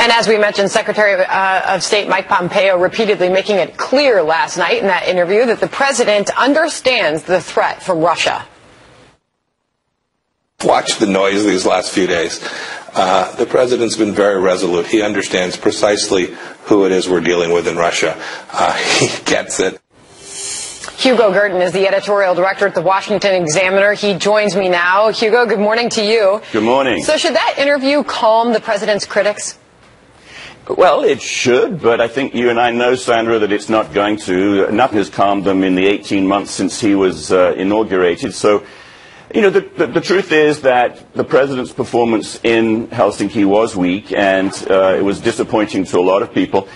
And as we mentioned, Secretary of State Mike Pompeo repeatedly making it clear last night in that interview that the president understands the threat from Russia. Watch the noise these last few days. The president's been very resolute. He understands precisely who it is we're dealing with in Russia. He gets it. Hugo Gerten is the editorial director at the Washington Examiner. He joins me now. Hugo, good morning to you. Good morning. So should that interview calm the president's critics? Well, it should, but I think you and I know, Sandra, that it's not going to. Nothing has calmed them in the 18 months since he was inaugurated. So, you know, the truth is that the president's performance in Helsinki was weak, and it was disappointing to a lot of people.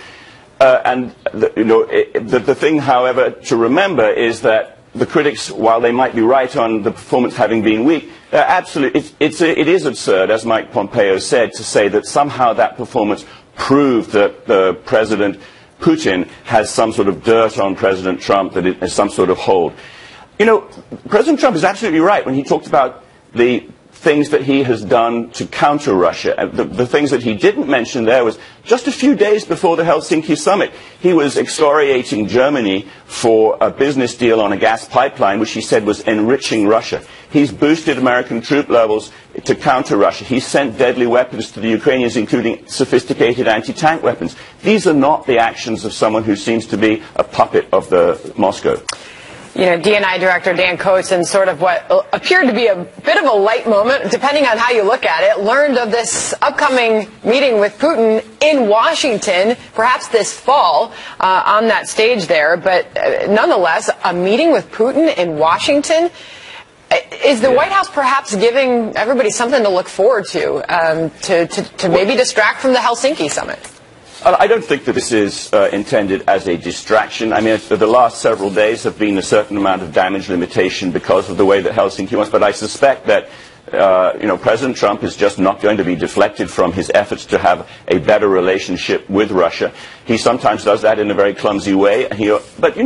The thing, however, to remember is that the critics, while they might be right on the performance having been weak, it is absurd, as Mike Pompeo said, to say that somehow that performance proved that President Putin has some sort of dirt on President Trump, that it has some sort of hold. You know, President Trump is absolutely right when he talked about the things that he has done to counter Russia. The things that he didn't mention there was just a few days before the Helsinki summit, he was excoriating Germany for a business deal on a gas pipeline, which he said was enriching Russia. He's boosted American troop levels to counter Russia. He's sent deadly weapons to the Ukrainians, including sophisticated anti-tank weapons. These are not the actions of someone who seems to be a puppet of Moscow. You know, DNI Director Dan Coates, in sort of what appeared to be a bit of a light moment, depending on how you look at it, learned of this upcoming meeting with Putin in Washington, perhaps this fall, on that stage there. But nonetheless, a meeting with Putin in Washington. Is the White House perhaps giving everybody something to look forward to maybe distract from the Helsinki summit? I don't think that this is intended as a distraction. I mean, the last several days have been a certain amount of damage limitation because of the way that Helsinki was. But I suspect that, President Trump is just not going to be deflected from his efforts to have a better relationship with Russia. He sometimes does that in a very clumsy way. But,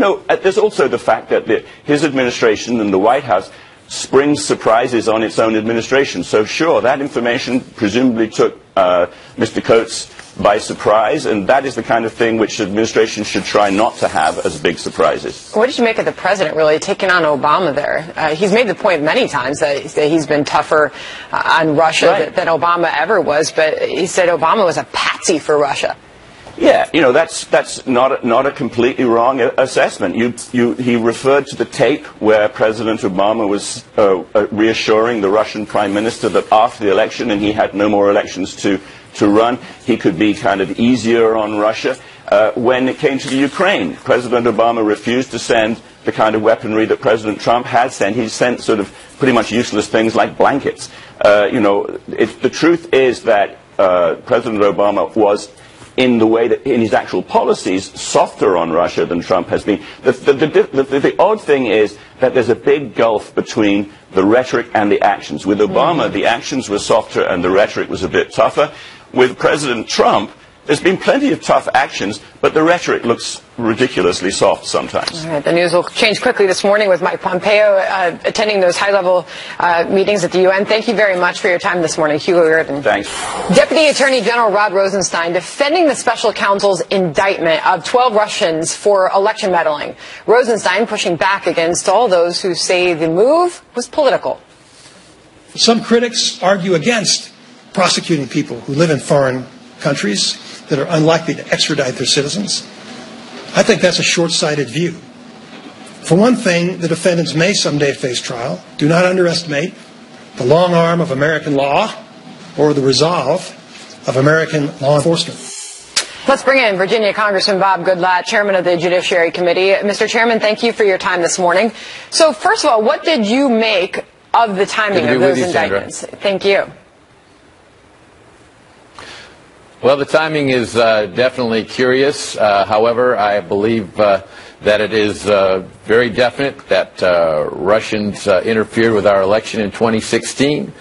there's also the fact that his administration and the White House springs surprises on its own administration. So, sure, that information presumably took Mr. Coates by surprise, and that is the kind of thing which administration should try not to have as big surprises. What did you make of the president really taking on Obama there? He's made the point many times that he's been tougher on Russia than Obama ever was, but he said Obama was a patsy for Russia. Yeah, that's not a completely wrong assessment. He referred to the tape where President Obama was reassuring the Russian Prime Minister that after the election, and he had no more elections to run, he could be kind of easier on Russia. When it came to the Ukraine, President Obama refused to send the kind of weaponry that President Trump had sent. He sent sort of pretty much useless things like blankets. The truth is that President Obama was, in the way that in his actual policies, softer on Russia than Trump has been. The odd thing is that there's a big gulf between the rhetoric and the actions. With Obama, the actions were softer and the rhetoric was a bit tougher. With President Trump, there's been plenty of tough actions, but the rhetoric looks ridiculously soft sometimes. All right, the news will change quickly this morning with Mike Pompeo attending those high-level meetings at the UN. Thank you very much for your time this morning, Hugo Gerten. Thanks. Deputy Attorney General Rod Rosenstein defending the special counsel's indictment of 12 Russians for election meddling. Rosenstein pushing back against all those who say the move was political. Some critics argue against prosecuting people who live in foreign countries that are unlikely to extradite their citizens. I think that's a short-sighted view. For one thing, the defendants may someday face trial. Do not underestimate the long arm of American law or the resolve of American law enforcement. Let's bring in Virginia Congressman Bob Goodlatte, Chairman of the Judiciary Committee. Mr. Chairman, thank you for your time this morning. So first of all, what did you make of the timing of those indictments? Thank you. Well, the timing is definitely curious. However, I believe that it is very definite that Russians interfered with our election in 2016.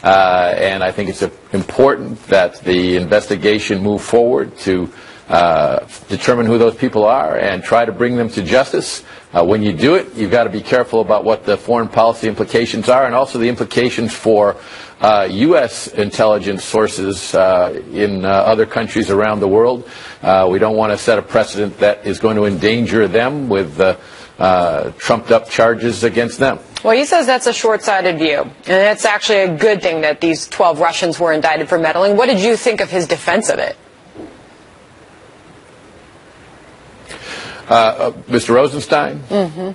And I think it's important that the investigation move forward to determine who those people are and try to bring them to justice. When you do it, you've got to be careful about what the foreign policy implications are and also the implications for U.S. intelligence sources in other countries around the world. We don't want to set a precedent that is going to endanger them with trumped-up charges against them. Well, he says that's a short-sighted view, and it's actually a good thing that these 12 Russians were indicted for meddling. What did you think of his defense of it? Mr. Rosenstein? Mm-hmm.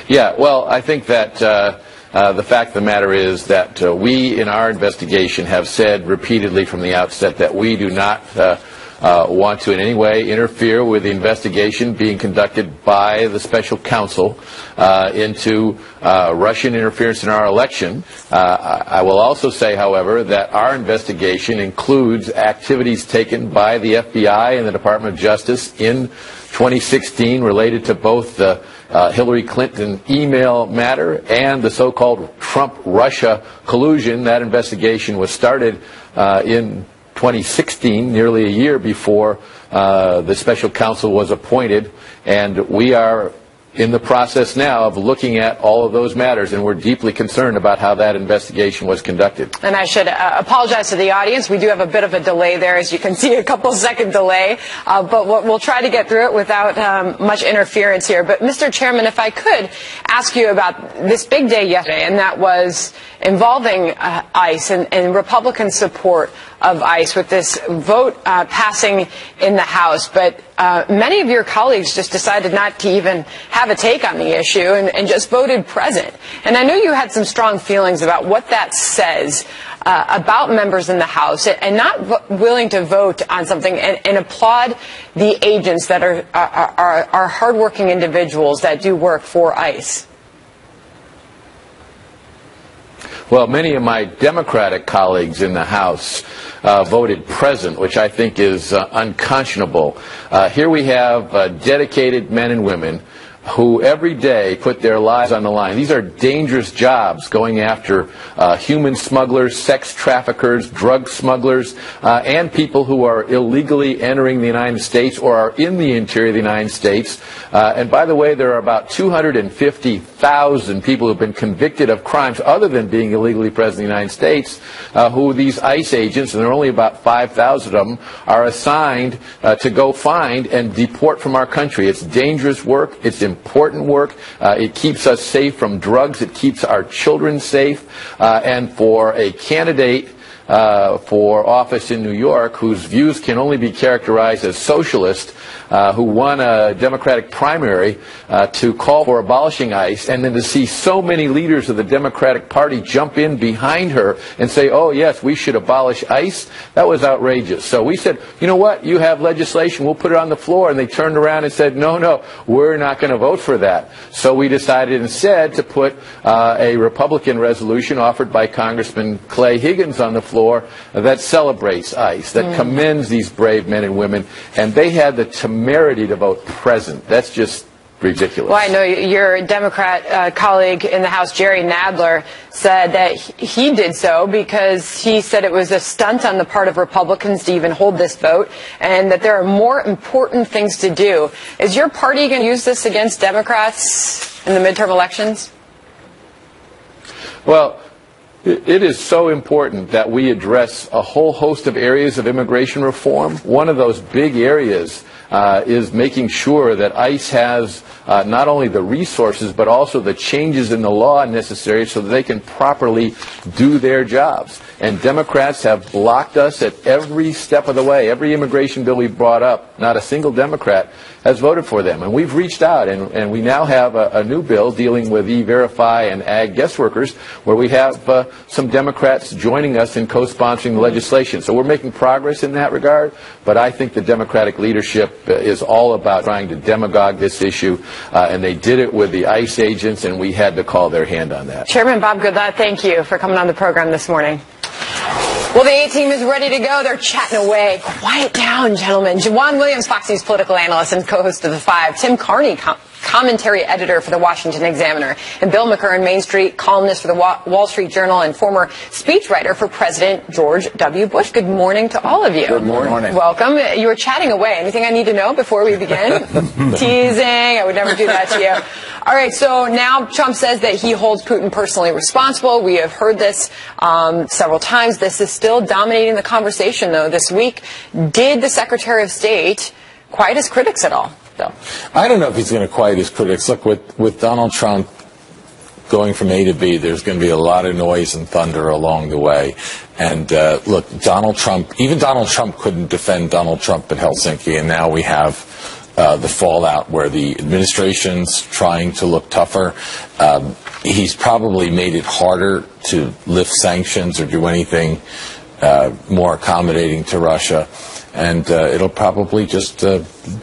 Yeah, well, I think that the fact of the matter is that we, in our investigation, have said repeatedly from the outset that we do not want to in any way interfere with the investigation being conducted by the special counsel into Russian interference in our election. I will also say, however, that our investigation includes activities taken by the FBI and the Department of Justice in 2016 related to both the Hillary Clinton email matter and the so-called Trump-Russia collusion. That investigation was started in 2016, nearly a year before the special counsel was appointed, and we are in the process now of looking at all of those matters, and we're deeply concerned about how that investigation was conducted. And I should apologize to the audience. We do have a bit of a delay there, as you can see, a couple-second delay, but we'll try to get through it without much interference here. But, Mr. Chairman, if I could ask you about this big day yesterday, and that was involving ICE and Republican support of ICE with this vote passing in the House. But many of your colleagues just decided not to even have a take on the issue and just voted present. And I know you had some strong feelings about what that says about members in the House and not willing to vote on something and applaud the agents that are hardworking individuals that do work for ICE. Well, many of my Democratic colleagues in the House voted present, which I think is unconscionable. Here we have dedicated men and women who every day put their lives on the line. These are dangerous jobs, going after human smugglers, sex traffickers, drug smugglers, and people who are illegally entering the United States or are in the interior of the United States. And by the way, there are about 250,000 people who have been convicted of crimes other than being illegally present in the United States, who these ICE agents, and there are only about 5,000 of them, are assigned to go find and deport from our country. It's dangerous work. It's important work. It keeps us safe from drugs. It keeps our children safe. And for a candidate for office in New York whose views can only be characterized as socialist, who won a Democratic primary to call for abolishing ICE, and then to see so many leaders of the Democratic Party jump in behind her and say, oh, yes, we should abolish ICE, that was outrageous. So we said, you know what, you have legislation, we'll put it on the floor. And they turned around and said, no, we're not going to vote for that. So we decided instead to put a Republican resolution offered by Congressman Clay Higgins on the floor that celebrates ICE, that commends these brave men and women, and they had the temerity to vote present. That's just ridiculous. Well, I know your Democrat colleague in the House, Jerry Nadler, said that he did so because he said it was a stunt on the part of Republicans to even hold this vote, and that there are more important things to do. Is your party going to use this against Democrats in the midterm elections? Well, it is so important that we address a whole host of areas of immigration reform. One of those big areas is making sure that ICE has not only the resources but also the changes in the law necessary so that they can properly do their jobs. And Democrats have blocked us at every step of the way. Every immigration bill we've brought up, not a single Democrat has voted for them. And we've reached out, and we now have a new bill dealing with E-Verify and ag guest workers, where we have some Democrats joining us in co-sponsoring the legislation. So we're making progress in that regard, but I think the Democratic leadership is all about trying to demagogue this issue, and they did it with the ICE agents, and we had to call their hand on that. Chairman Bob Goodlatte, thank you for coming on the program this morning. Well, the A-team is ready to go. They're chatting away. Quiet down, gentlemen. Juwan Williams, Fox News political analyst and co-host of The Five. Tim Carney commentary editor for the Washington Examiner, and Bill McKern, Main Street columnist for the Wall Street Journal and former speechwriter for President George W. Bush. Good morning to all of you. Good morning. Welcome. You were chatting away. Anything I need to know before we begin? Teasing. I would never do that to you. All right, so now Trump says that he holds Putin personally responsible. We have heard this several times. This is still dominating the conversation, though, this week. Did the Secretary of State quiet his critics at all, Bill? I don't know if he's going to quiet his critics. Look, with Donald Trump going from A to B, there's going to be a lot of noise and thunder along the way. And look, even Donald Trump couldn't defend Donald Trump at Helsinki, and now we have the fallout where the administration's trying to look tougher. He's probably made it harder to lift sanctions or do anything more accommodating to Russia. And it'll probably just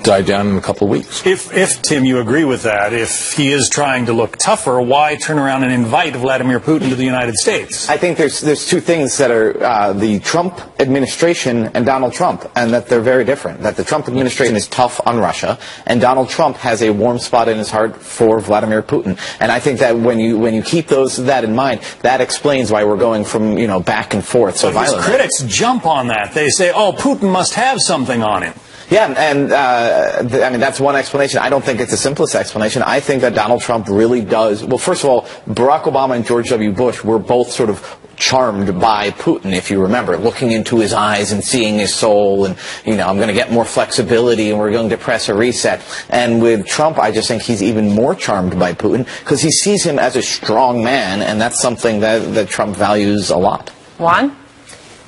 die down in a couple of weeks. If, Tim, you agree with that, if he is trying to look tougher, why turn around and invite Vladimir Putin to the United States? I think there's two things that are the Trump administration and Donald Trump, and that they're very different. That the Trump administration is tough on Russia, and Donald Trump has a warm spot in his heart for Vladimir Putin. And I think that when you keep that in mind, that explains why we're going from back and forth so violently. His critics jump on that. They say, "Oh, Putin must have something on him." Yeah, and I mean, that's one explanation. I don't think it's the simplest explanation. I think that Donald Trump really does. Well, first of all, Barack Obama and George W. Bush were both sort of charmed by Putin, if you remember, looking into his eyes and seeing his soul, and I'm going to get more flexibility and we're going to press a reset. And with Trump, I just think he's even more charmed by Putin because he sees him as a strong man, and that's something that Trump values a lot. Juan?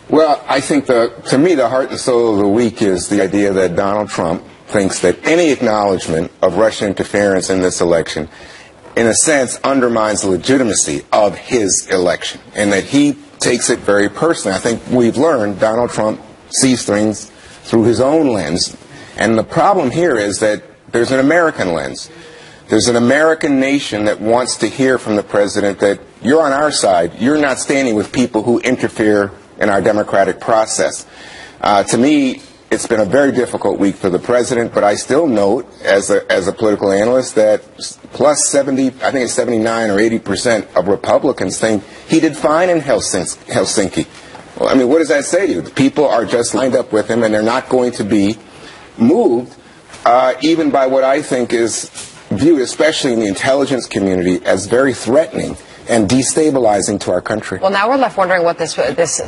Well, I think to me, the heart and soul of the week is the idea that Donald Trump thinks that any acknowledgement of Russian interference in this election, in a sense, undermines the legitimacy of his election, and that he takes it very personally. I think we've learned Donald Trump sees things through his own lens, and the problem here is that there's an American lens. There's an American nation that wants to hear from the president that you're on our side. You're not standing with people who interfere in our democratic process. To me, it's been a very difficult week for the president, but I still note, as a political analyst, that plus 70, I think it's 79 or 80% of Republicans think he did fine in Helsinki. Well, I mean, what does that say to you? The people are just lined up with him, and they're not going to be moved, even by what I think is viewed, especially in the intelligence community, as very threatening and destabilizing to our country. Well, now we're left wondering what this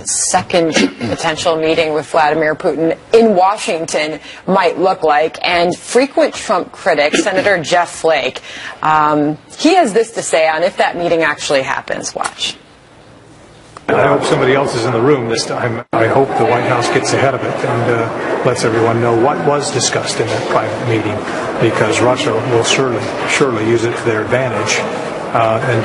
second potential meeting with Vladimir Putin in Washington might look like. And frequent Trump critic, Senator Jeff Flake, he has this to say on if that meeting actually happens. Watch. I hope somebody else is in the room this time. I hope the White House gets ahead of it and lets everyone know what was discussed in that private meeting, because Russia will surely use it to their advantage. And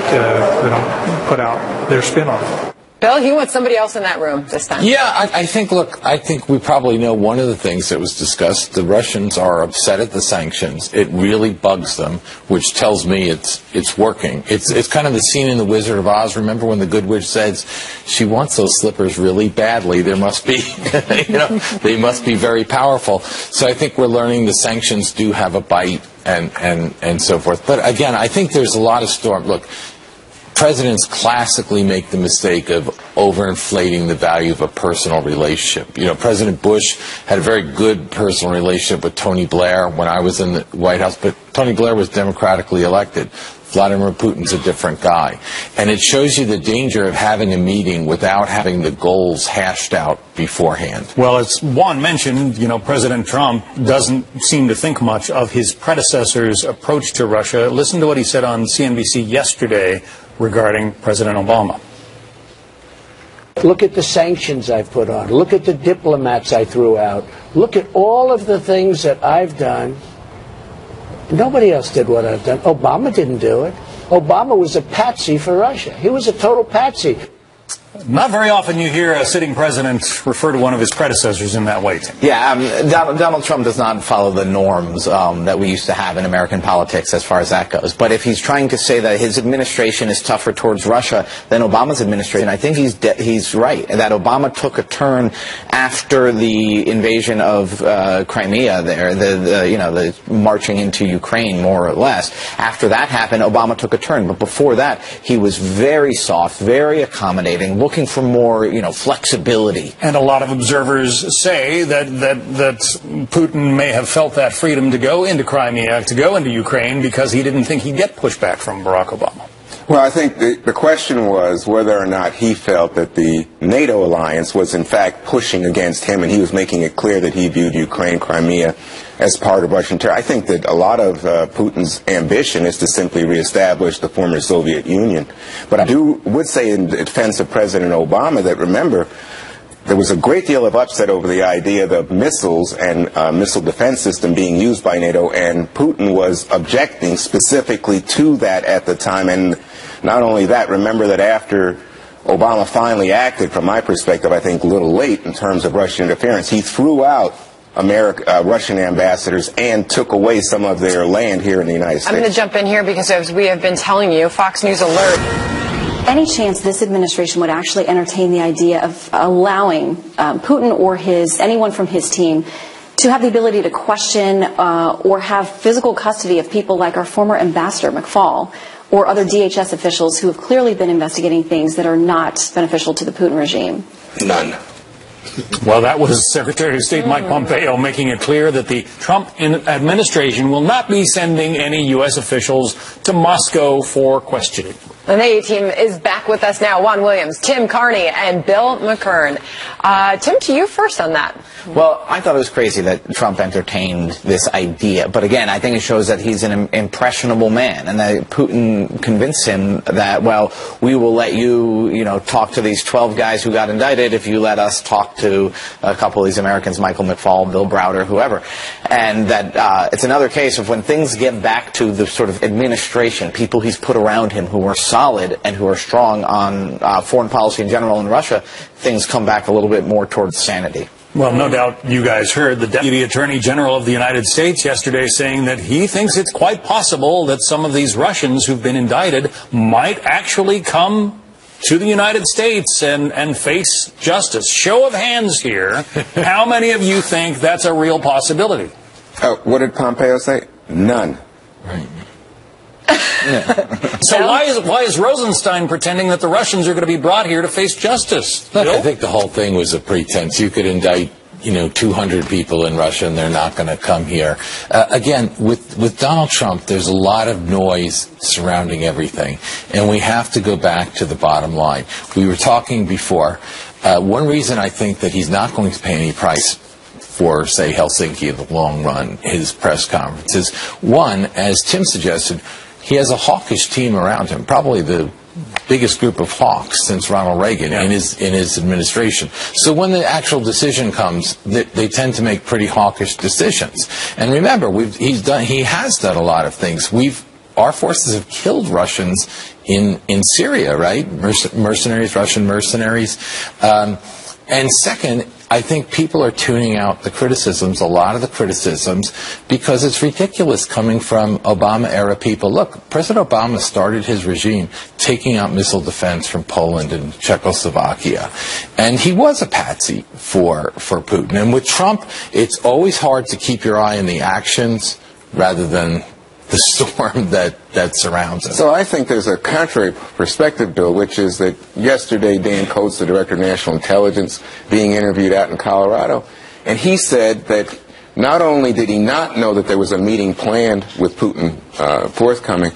put out their spin on it. Bill, he wants somebody else in that room this time. Yeah, I think we probably know one of the things that was discussed. The Russians are upset at the sanctions. It really bugs them, which tells me it's working. It's kind of the scene in The Wizard of Oz. Remember when the Good Witch says she wants those slippers really badly? There must be, they must be very powerful. So I think we're learning the sanctions do have a bite and so forth. But again, I think there's a lot of storm. Look, presidents classically make the mistake of overinflating the value of a personal relationship. President Bush had a very good personal relationship with Tony Blair when I was in the White House, but Tony Blair was democratically elected. Vladimir Putin's a different guy. And it shows you the danger of having a meeting without having the goals hashed out beforehand. Well, as Juan mentioned, President Trump doesn't seem to think much of his predecessor's approach to Russia. Listen to what he said on CNBC yesterday regarding President Obama. Look at the sanctions I've put on. Look at the diplomats I threw out. Look at all of the things that I've done. Nobody else did what I've done. Obama didn't do it. Obama was a patsy for Russia. He was a total patsy. Not very often you hear a sitting president refer to one of his predecessors in that way, Tim. Yeah, Donald Trump does not follow the norms that we used to have in American politics as far as that goes. But if he's trying to say that his administration is tougher towards Russia than Obama's administration, I think he's right. That Obama took a turn after the invasion of Crimea there, the marching into Ukraine, more or less. After that happened, Obama took a turn. But before that, he was very soft, very accommodating, looking for more, flexibility. And a lot of observers say that Putin may have felt that freedom to go into Crimea, to go into Ukraine, because he didn't think he'd get pushback from Barack Obama. Well, I think the question was whether or not he felt that the NATO alliance was in fact pushing against him, and he was making it clear that he viewed Ukraine, Crimea, as part of Russian terror. I think that a lot of Putin's ambition is to simply reestablish the former Soviet Union. But I would say in defense of President Obama that, remember, there was a great deal of upset over the idea of missiles and missile defense system being used by NATO, and Putin was objecting specifically to that at the time. And not only that, remember that after Obama finally acted, from my perspective, I think a little late in terms of Russian interference, he threw out Russian ambassadors and took away some of their land here in the United States. I'm going to jump in here because, as we have been telling you, Fox News Alert. Any chance this administration would actually entertain the idea of allowing Putin or anyone from his team to have the ability to question or have physical custody of people like our former ambassador McFaul or other DHS officials who have clearly been investigating things that are not beneficial to the Putin regime? None. Well, that was Secretary of State Mike Pompeo making it clear that the Trump administration will not be sending any U.S. officials to Moscow for questioning. The A-Team is back with us now. Juan Williams, Tim Carney, and Bill McKern. Tim, to you first on that. Well, I thought it was crazy that Trump entertained this idea. But again, I think it shows that he's an impressionable man, and that Putin convinced him that, well, we will let you, talk to these 12 guys who got indicted if you let us talk to a couple of these Americans, Michael McFaul, Bill Browder, whoever. And that it's another case of when things get back to the sort of administration, people he's put around him who are solid and who are strong on foreign policy in general in Russia, things come back a little bit more towards sanity. Well, no doubt you guys heard the Deputy Attorney General of the United States yesterday saying that he thinks it's quite possible that some of these Russians who've been indicted might actually come to the United States and face justice. Show of hands here. How many of you think that's a real possibility? What did Pompeo say? None. Right. So why is Rosenstein pretending that the Russians are going to be brought here to face justice? Look, I think the whole thing was a pretense. You could indict 200 people in Russia and they're not going to come here. Again, with Donald Trump, there's a lot of noise surrounding everything, and we have to go back to the bottom line. We were talking before. One reason I think that he's not going to pay any price for, say, Helsinki in the long run, his press conferences. One, as Tim suggested, he has a hawkish team around him, probably the biggest group of hawks since Ronald Reagan in his administration. So when the actual decision comes, they tend to make pretty hawkish decisions. And remember, he has done a lot of things. Our forces have killed Russians in Syria, right? Russian mercenaries. And second, I think people are tuning out the criticisms, a lot of the criticisms, because it's ridiculous coming from Obama-era people. Look, President Obama started his regime taking out missile defense from Poland and Czechoslovakia. And he was a patsy for Putin. And with Trump, it's always hard to keep your eye on the actions rather than the storm that surrounds him. So I think there's a contrary perspective, Bill, which is that yesterday Dan Coates, the Director of National Intelligence, being interviewed out in Colorado, and he said that not only did he not know that there was a meeting planned with Putin forthcoming,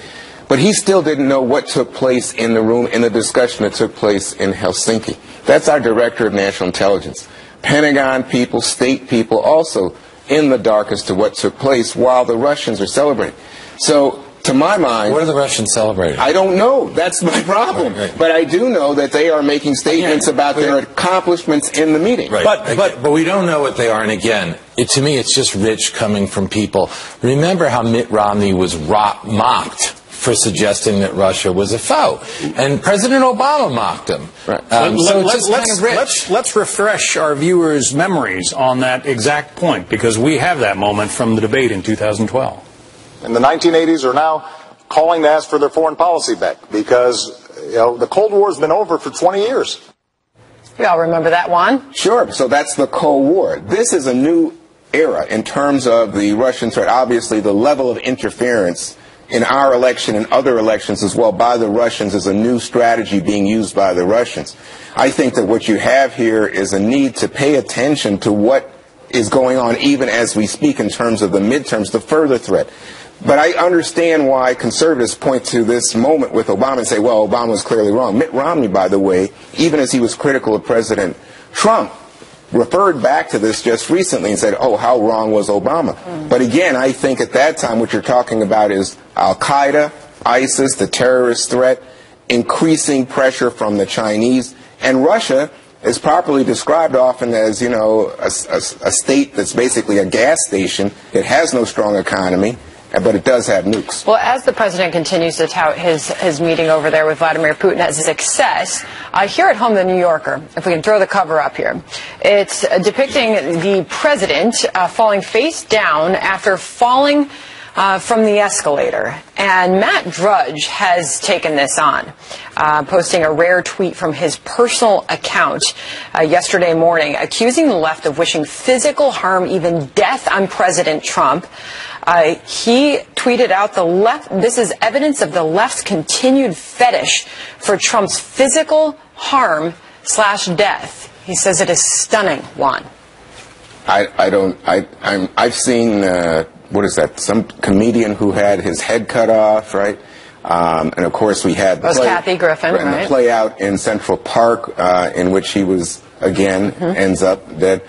but he still didn't know what took place in the room, in the discussion that took place in Helsinki. That's our Director of National Intelligence. Pentagon people, state people, also in the dark as to what took place while the Russians are celebrating. So, to my mind... What are the Russians celebrating? I don't know. That's my problem. Right. But I do know that they are making statements about their accomplishments in the meeting. Right. But we don't know what they are. And again, to me, it's just rich coming from people. Remember how Mitt Romney was mocked for suggesting that Russia was a foe. And President Obama mocked him. Right. Let's refresh our viewers' memories on that exact point, because we have that moment from the debate in 2012. In the 1980s are now calling to ask for their foreign policy back because the Cold War's been over for 20 years. We all remember that one. Sure. So that's the Cold War. This is a new era in terms of the Russian threat. Obviously, the level of interference in our election and other elections as well by the Russians is a new strategy being used by the Russians. I think that what you have here is a need to pay attention to what is going on even as we speak in terms of the midterms, the further threat. But I understand why conservatives point to this moment with Obama and say, well, Obama was clearly wrong. Mitt Romney, by the way, even as he was critical of President Trump, referred back to this just recently and said, oh, how wrong was Obama? But again, I think at that time what you're talking about is Al-Qaeda, ISIS, the terrorist threat, increasing pressure from the Chinese, and Russia is properly described often as, a state that's basically a gas station. It has no strong economy, but it does have nukes. Well, as the president continues to tout his meeting over there with Vladimir Putin as a success, here at home, The New Yorker, if we can throw the cover up here, it's depicting the president falling face down after falling from the escalator. And Matt Drudge has taken this on, posting a rare tweet from his personal account yesterday morning, accusing the left of wishing physical harm, even death, on President Trump. He tweeted out, this is evidence of the left's continued fetish for Trump's physical harm / death. He says it is stunning, Juan. I've seen, what is that, some comedian who had his head cut off, right? And of course we had Kathy Griffin, right? The play out in Central Park, in which he was, again, ends up dead.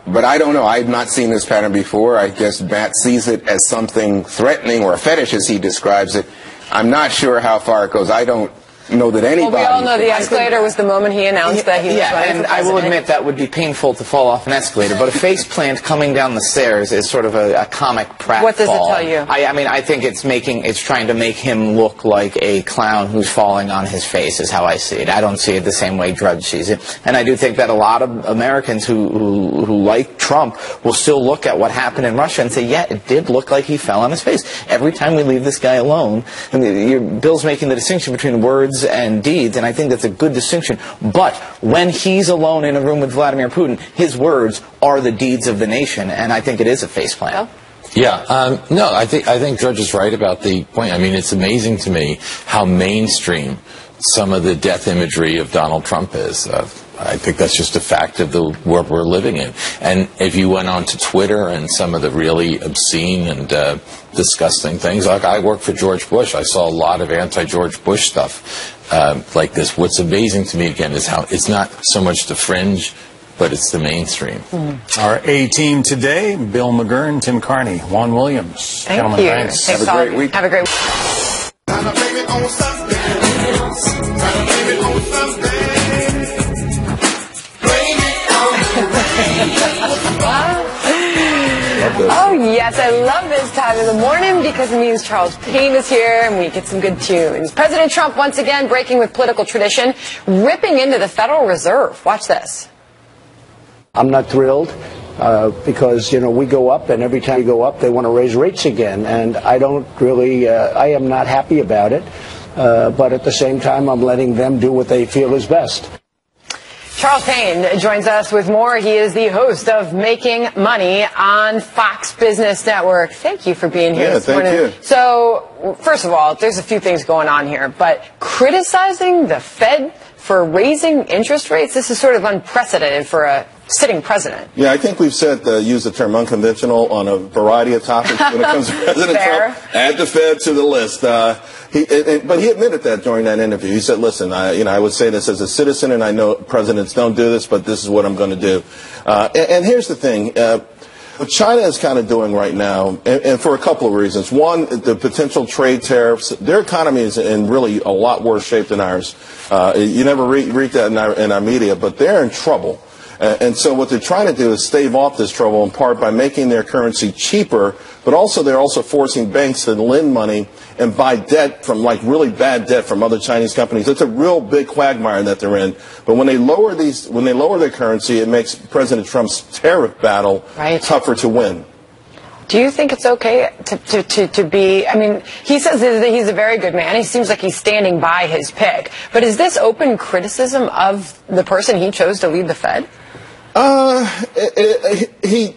But I don't know. I've not seen this pattern before. I guess Matt sees it as something threatening or a fetish, as he describes it. I'm not sure how far it goes. I don't know that anybody... Well, we all know the escalator was the moment he announced that he was running for president. I will admit that would be painful to fall off an escalator, but a face plant coming down the stairs is sort of a comic pratfall. What does it tell you? I think it's trying to make him look like a clown who's falling on his face, is how I see it. I don't see it the same way Drudge sees it. And I do think that a lot of Americans who like Trump will still look at what happened in Russia and say, yeah, it did look like he fell on his face. Every time we leave this guy alone, Bill's making the distinction between words and deeds, and I think that's a good distinction. But when he's alone in a room with Vladimir Putin, his words are the deeds of the nation, and I think it is a faceplant. Yeah, no, I think George is right about the point. I mean, it's amazing to me how mainstream some of the death imagery of Donald Trump is. I think that's just a fact of the world we're living in. And if you went on to Twitter and some of the really obscene and disgusting things, like I worked for George Bush, I saw a lot of anti-George Bush stuff like this. What's amazing to me, again, is how it's not so much the fringe, but it's the mainstream. Our A-team today, Bill McGurn, Tim Carney, Juan Williams. Thank Gentlemen, you. thanks. Have a great week. Have a great week. Oh, yes, I love this time of the morning because it means Charles Payne is here and we get some good tunes. President Trump once again breaking with political tradition, ripping into the Federal Reserve. Watch this. I'm not thrilled because, we go up, and every time we go up, they want to raise rates again. And I don't really, I am not happy about it. But at the same time, I'm letting them do what they feel is best. Charles Payne joins us with more. He is the host of Making Money on Fox Business Network. Thank you for being here this morning. Thank you. So, first of all, there's a few things going on here, but criticizing the Fed for raising interest rates, this is sort of unprecedented for a sitting president. Yeah, I think we've said use the term unconventional on a variety of topics when it comes to President Trump. Add the Fed to the list. But he admitted that during that interview. He said, listen, I would say this as a citizen, and I know presidents don't do this, but this is what I'm going to do. And here's the thing. What China is kind of doing right now, and for a couple of reasons. One, the potential trade tariffs. Their economy is in really a lot worse shape than ours. You never read that in our media, but they're in trouble. And so what they're trying to do is stave off this trouble in part by making their currency cheaper, but also they're also forcing banks to lend money and buy debt from, like, really bad debt from other Chinese companies. It's a real big quagmire that they're in. But when they lower their currency, it makes President Trump's tariff battle tougher to win. Do you think it's okay to be, I mean, he says that he's a very good man. He seems like he's standing by his pick. But is this open criticism of the person he chose to lead the Fed? It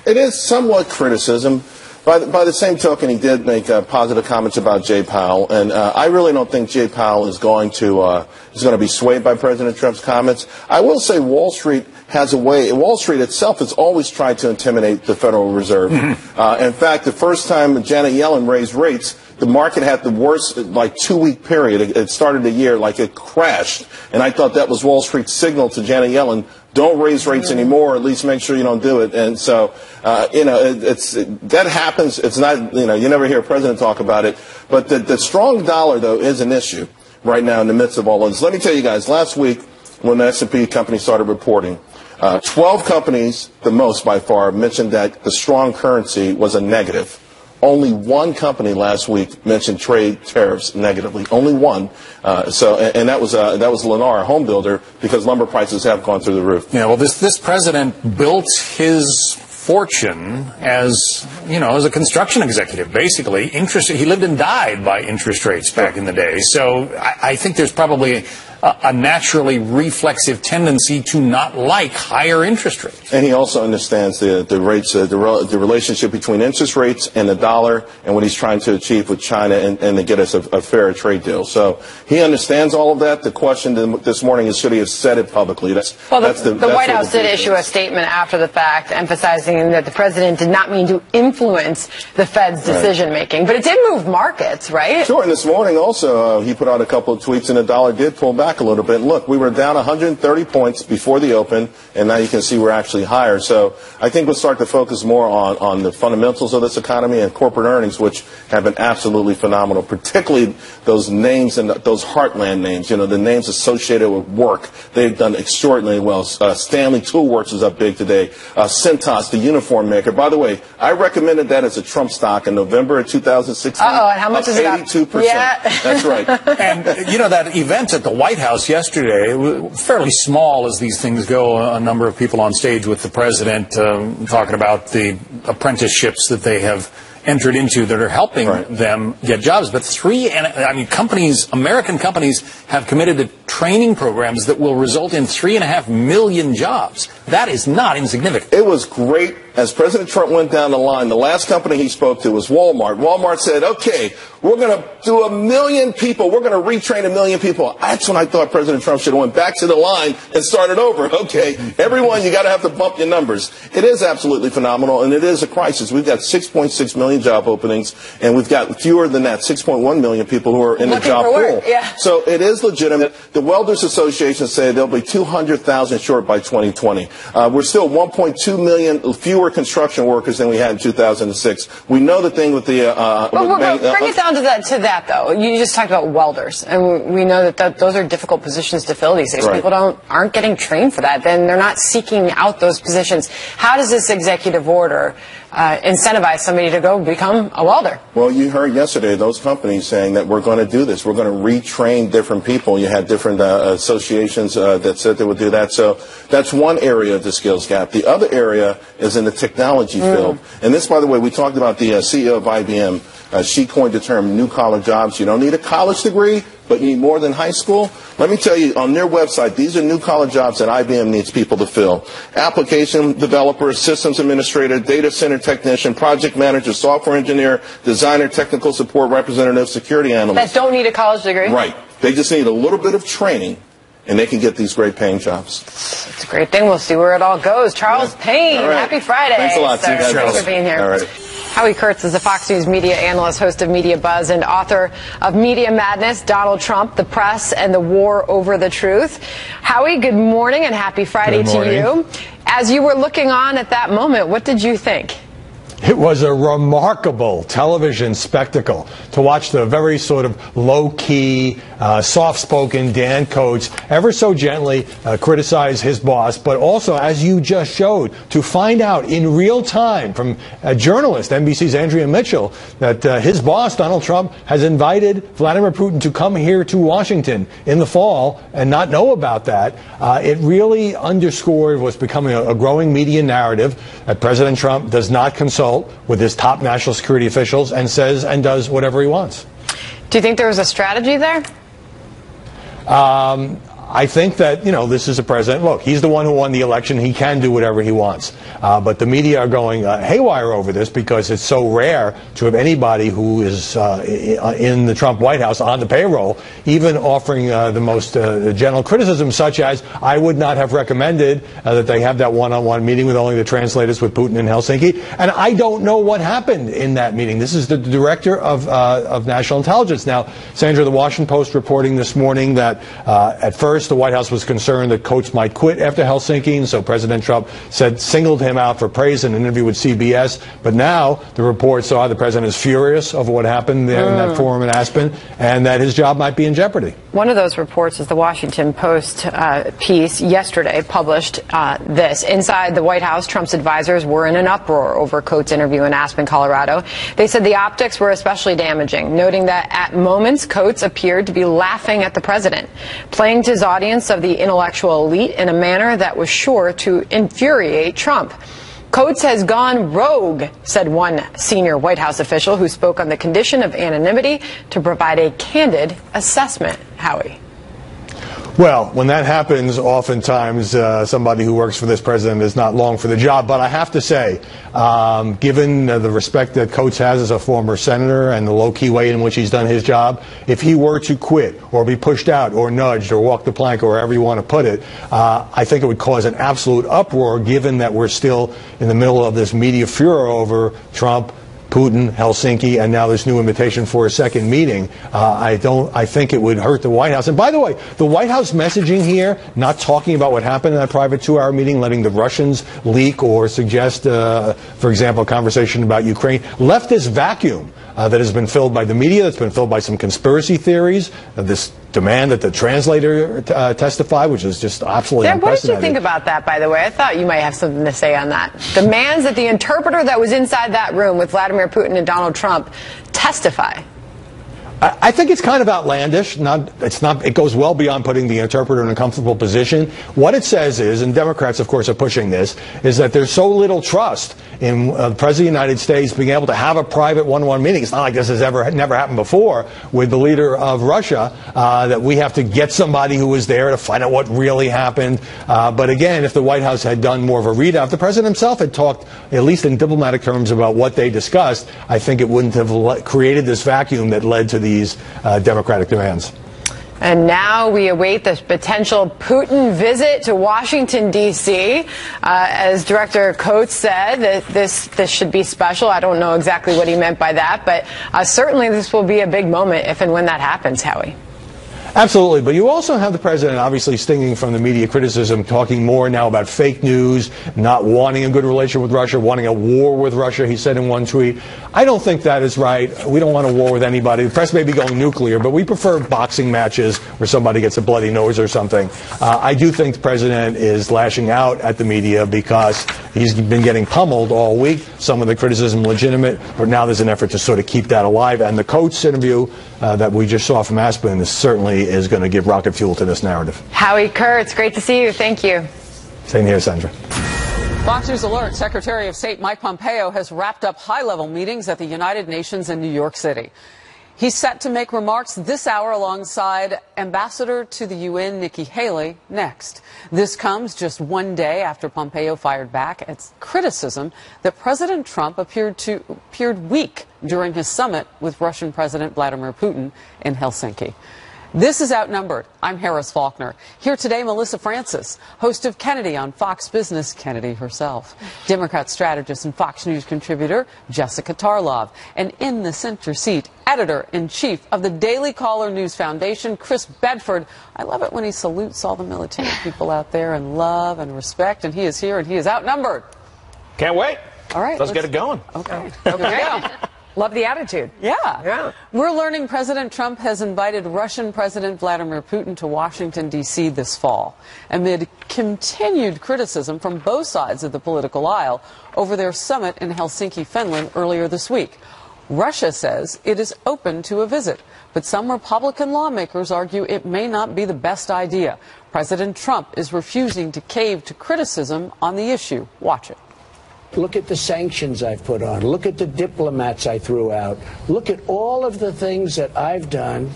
is somewhat criticism. By the same token, he did make positive comments about Jay Powell, and I really don't think Jay Powell is going to be swayed by President Trump's comments. I will say Wall Street has a way. Wall Street itself has always tried to intimidate the Federal Reserve. In fact, the first time Janet Yellen raised rates, the market had the worst, 2-week period. It started the year like it crashed, and I thought that was Wall Street's signal to Janet Yellen: don't raise rates anymore. At least make sure you don't do it. And so, that happens. It's not, you never hear a president talk about it. But the strong dollar, though, is an issue right now in the midst of all of this. Let me tell you guys, last week when the S&P company started reporting, 12 companies, the most by far, mentioned that the strong currency was a negative. Only one company last week mentioned trade tariffs negatively. Only one. And that was Lennar, a home builder, because lumber prices have gone through the roof. Yeah, well, this president built his fortune as a construction executive, basically. He lived and died by interest rates back in the day. So I think there's probably a naturally reflexive tendency to not like higher interest rates. And he also understands the rates, the relationship between interest rates and the dollar, and what he's trying to achieve with China and to get us a fair trade deal. So he understands all of that. The question this morning is, should he have said it publicly? The White House did issue a statement after the fact emphasizing that the president did not mean to influence the Fed's decision making, but it did move markets, right? Sure. And this morning also he put out a couple of tweets, and the dollar did pull back a little bit. And look, we were down 130 points before the open, and now you can see we're actually higher. So I think we'll start to focus more on the fundamentals of this economy and corporate earnings, which have been absolutely phenomenal, particularly those names and those heartland names, the names associated with work. They've done extraordinarily well. Stanley Tool Works is up big today. Centos, the uniform maker. By the way, I recommended that as a Trump stock in November of 2016. And how much is it up? 82%. Yeah. That's right. And, that event at the White House yesterday, fairly small as these things go, a number of people on stage with the president talking about the apprenticeships that they have entered into that are helping them get jobs. But American companies have committed to training programs that will result in 3.5 million jobs. That is not insignificant. It was great. As President Trump went down the line, the last company he spoke to was Walmart. Walmart said, okay, we're going to do 1 million people. We're going to retrain 1 million people. That's when I thought President Trump should have went back to the line and started over. Okay, everyone, you got to have to bump your numbers. It is absolutely phenomenal, and it is a crisis. We've got 6.6 million job openings, and we've got fewer than that, 6.1 million people who are in the job pool. Yeah. So it is legitimate. The Welders Association say there'll be 200,000 short by 2020. We're still 1.2 million fewer construction workers than we had in 2006. We know the thing with the... bring it down to that, though. You just talked about welders, and we know that those are difficult positions to fill these days. Right. People aren't getting trained for that. Then they're not seeking out those positions. How does this executive order incentivize somebody to go become a welder? Well, you heard yesterday those companies saying that we're going to do this. We're going to retrain different people. You had different associations that said they would do that. So that's one area of the skills gap. The other area is in the technology field. And this, by the way, we talked about the CEO of IBM. She coined the term new-collar jobs. You don't need a college degree, but you need more than high school. Let me tell you, on their website, these are new-collar jobs that IBM needs people to fill. Application developer, systems administrator, data center technician, project manager, software engineer, designer, technical support representative, security analyst. That don't need a college degree? Right. They just need a little bit of training, and they can get these great paying jobs. It's a great thing. We'll see where it all goes. Charles Payne, happy Friday. Thanks a lot. Thanks for being here. All right. Howie Kurtz is a Fox News media analyst, host of Media Buzz, and author of Media Madness, Donald Trump, the Press, and the War Over the Truth. Howie, good morning and happy Friday to you. As you were looking on at that moment, what did you think? It was a remarkable television spectacle to watch the very sort of low-key, soft-spoken Dan Coates ever so gently criticize his boss, but also, as you just showed, to find out in real time from a journalist, NBC's Andrea Mitchell, that his boss, Donald Trump, has invited Vladimir Putin to come here to Washington in the fall and not know about that. It really underscored what's becoming a growing media narrative that President Trump does not consult with his top national security officials and says and does whatever he wants. Do you think there was a strategy there? I think that, this is a president. Look, he's the one who won the election. He can do whatever he wants. But the media are going haywire over this because it's so rare to have anybody who is in the Trump White House on the payroll, even offering the most gentle criticism, such as, I would not have recommended that they have that one-on-one meeting with only the translators with Putin in Helsinki. And I don't know what happened in that meeting. This is the director of national intelligence. Now, Sandra, the Washington Post reporting this morning that at first, the White House was concerned that Coates might quit after Helsinki, and so President Trump singled him out for praise in an interview with CBS. But now the reports are the president is furious over what happened there in that forum in Aspen, and that his job might be in jeopardy. One of those reports is the Washington Post piece yesterday published this. Inside the White House, Trump's advisors were in an uproar over Coates' interview in Aspen, Colorado. They said the optics were especially damaging, noting that at moments Coates appeared to be laughing at the president, playing to his audience of the intellectual elite in a manner that was sure to infuriate Trump. Coates has gone rogue, said one senior White House official who spoke on the condition of anonymity to provide a candid assessment. Howie. Well, when that happens, oftentimes somebody who works for this president is not long for the job. But I have to say, given the respect that Coates has as a former senator and the low-key way in which he's done his job, if he were to quit or be pushed out or nudged or walk the plank or wherever you want to put it, I think it would cause an absolute uproar, given that we're still in the middle of this media furor over Trump, Putin, Helsinki, and now this new invitation for a second meeting. I think it would hurt the White House. And by the way, the White House messaging here, not talking about what happened in that private 2-hour meeting, letting the Russians leak or suggest, for example, a conversation about Ukraine, left this vacuum that has been filled by the media, that's been filled by some conspiracy theories, this demand that the translator testify, which is just absolutely unprecedented. What did you think about that, by the way? I thought you might have something to say on that. Demands that the interpreter that was inside that room with Vladimir Putin and Donald Trump testify. I think it's kind of outlandish. It goes well beyond putting the interpreter in a comfortable position. What it says is, and Democrats, of course, are pushing this, is that there's so little trust in the President of the United States being able to have a private one-on-one meeting. It's not like this has never happened before with the leader of Russia, that we have to get somebody who was there to find out what really happened. But again, if the White House had done more of a readout, if the president himself had talked, at least in diplomatic terms, about what they discussed, I think it wouldn't have created this vacuum that led to these Democratic demands. And now we await the potential Putin visit to Washington, D.C. As Director Coates said, that this should be special. I don't know exactly what he meant by that, but certainly this will be a big moment if and when that happens, Howie. Absolutely, but you also have the president obviously stinging from the media criticism, talking more now about fake news, not wanting a good relationship with Russia, wanting a war with Russia, he said in one tweet. I don't think that is right. We don't want a war with anybody. The press may be going nuclear, but we prefer boxing matches where somebody gets a bloody nose or something. I do think the president is lashing out at the media because he's been getting pummeled all week. Some of the criticism legitimate, but now there's an effort to sort of keep that alive. And the Coates interview that we just saw from Aspen certainly is going to give rocket fuel to this narrative. Howie Kerr, it's great to see you. Thank you. Same here, Sandra. Fox News Alert, Secretary of State Mike Pompeo has wrapped up high-level meetings at the United Nations in New York City. He's set to make remarks this hour alongside Ambassador to the UN, Nikki Haley, next. This comes just one day after Pompeo fired back at criticism that President Trump appeared weak during his summit with Russian President Vladimir Putin in Helsinki. This is Outnumbered. I'm Harris Faulkner. Here today, Melissa Francis, host of Kennedy on Fox Business, Kennedy herself. Democrat strategist and Fox News contributor Jessica Tarlov. And in the center seat, editor-in-chief of the Daily Caller News Foundation, Chris Bedford. I love it when he salutes all the military people out there in love and respect. And he is here and he is outnumbered. Can't wait. All right. Let's get it going. Okay. Okay. Love the attitude. Yeah. We're learning President Trump has invited Russian President Vladimir Putin to Washington, D.C. this fall, amid continued criticism from both sides of the political aisle over their summit in Helsinki, Finland earlier this week. Russia says it is open to a visit, but some Republican lawmakers argue it may not be the best idea. President Trump is refusing to cave to criticism on the issue. Watch it. Look at the sanctions I've put on. Look at the diplomats I threw out. Look at all of the things that I've done.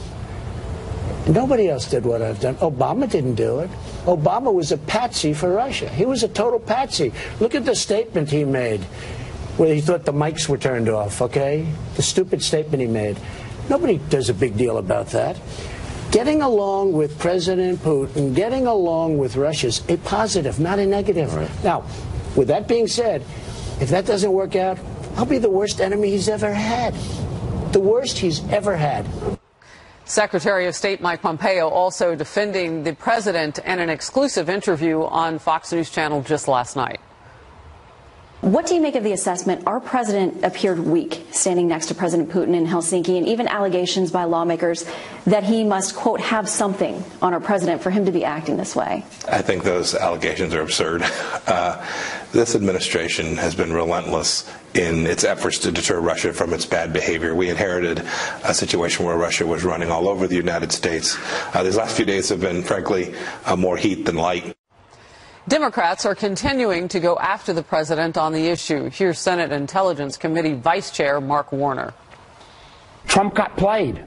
Nobody else did what I've done. Obama didn't do it. Obama was a patsy for Russia. He was a total patsy. Look at the statement he made where he thought the mics were turned off, okay? The stupid statement he made. Nobody does a big deal about that. Getting along with President Putin, getting along with Russia is a positive, not a negative. Right. Now, with that being said, if that doesn't work out, I'll be the worst enemy he's ever had. The worst he's ever had. Secretary of State Mike Pompeo also defending the president in an exclusive interview on Fox News Channel just last night. What do you make of the assessment? Our president appeared weak standing next to President Putin in Helsinki, and even allegations by lawmakers that he must, quote, have something on our president for him to be acting this way. I think those allegations are absurd. This administration has been relentless in its efforts to deter Russia from its bad behavior. We inherited a situation where Russia was running all over the United States. These last few days have been, frankly, more heat than light. Democrats are continuing to go after the president on the issue. Here's Senate Intelligence Committee Vice Chair Mark Warner. Trump got played.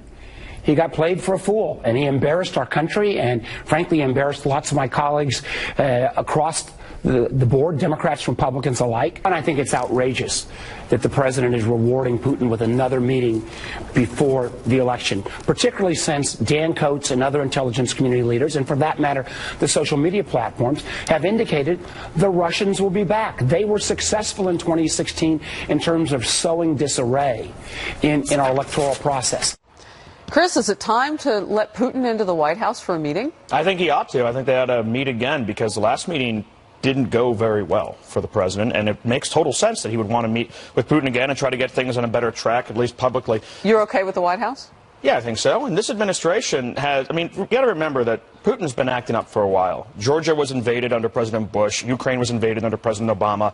He got played for a fool, and he embarrassed our country and, frankly, embarrassed lots of my colleagues across the board, Democrats, Republicans alike. And I think it's outrageous that the president is rewarding Putin with another meeting before the election, particularly since Dan Coats and other intelligence community leaders, and for that matter, the social media platforms, have indicated the Russians will be back. They were successful in 2016 in terms of sowing disarray in our electoral process. Chris, is it time to let Putin into the White House for a meeting? I think he ought to. I think they ought to meet again, because the last meeting didn't go very well for the president, and it makes total sense that he would want to meet with Putin again and try to get things on a better track, at least publicly. You're okay with the White House? Yeah, I think so. And this administration has, I mean, you got to remember that Putin's been acting up for a while. Georgia was invaded under President Bush. Ukraine was invaded under President Obama.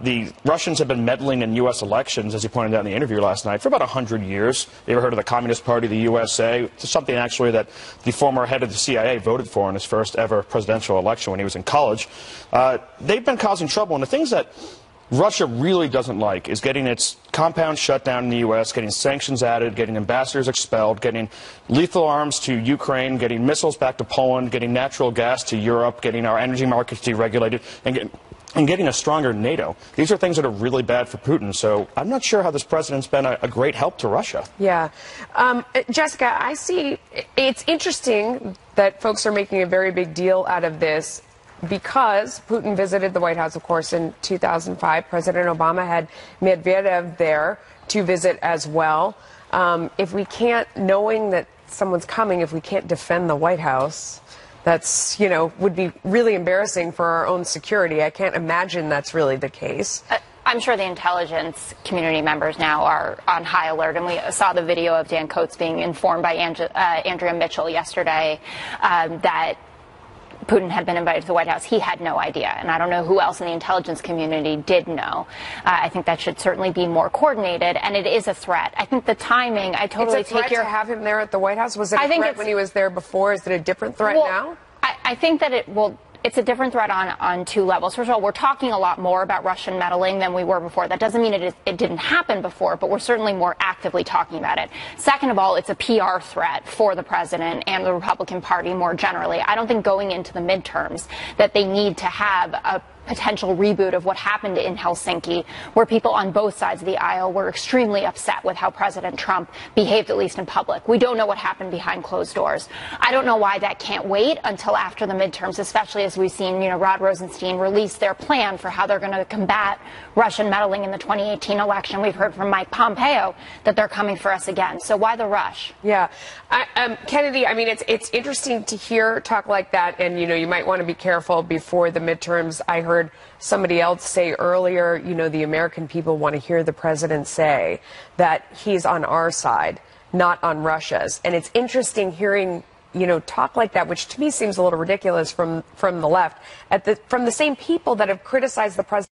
The Russians have been meddling in U.S. elections, as you pointed out in the interview last night, for about 100 years. You ever heard of the Communist Party, the USA? It's something, actually, that the former head of the CIA voted for in his first ever presidential election when he was in college. They've been causing trouble, and the things that Russia really doesn't like is getting its compound shut down in the U.S., getting sanctions added, getting ambassadors expelled, getting lethal arms to Ukraine, getting missiles back to Poland, getting natural gas to Europe, getting our energy markets deregulated, and getting a stronger NATO. These are things that are really bad for Putin, so I'm not sure how this president's been a great help to Russia. Yeah. Jessica, I see it's interesting that folks are making a very big deal out of this, because Putin visited the White House, of course, in 2005. President Obama had Medvedev there to visit as well. If we can't, knowing that someone's coming, if we can't defend the White House, that's, would be really embarrassing for our own security. I can't imagine that's really the case. I'm sure the intelligence community members now are on high alert, and we saw the video of Dan Coats being informed by Andrea Mitchell yesterday that Putin had been invited to the White House. He had no idea, and I don't know who else in the intelligence community did know. I think that should certainly be more coordinated, and it is a threat. I think the timing, I totally take your... to have him there at the White House? Was it a threat when he was there before? Is it a different threat now? I think that it's a different threat on two levels. First of all, we're talking a lot more about Russian meddling than we were before. That doesn't mean it didn't happen before, but we're certainly more actively talking about it. Second of all, it's a PR threat for the president and the Republican Party more generally. I don't think going into the midterms that they need to have a potential reboot of what happened in Helsinki, where people on both sides of the aisle were extremely upset with how President Trump behaved, at least in public. We don't know what happened behind closed doors. I don't know why that can't wait until after the midterms, especially as we've seen, Rod Rosenstein release their plan for how they're going to combat Russian meddling in the 2018 election. We've heard from Mike Pompeo that they're coming for us again. So why the rush? Yeah. Kennedy, I mean, it's interesting to hear talk like that, and, you might want to be careful before the midterms. I heard heard somebody else say earlier, you know, the American people want to hear the president say that he's on our side, not on Russia's. And it's interesting hearing, you know, talk like that, which to me seems a little ridiculous from the left, from the same people that have criticized the president.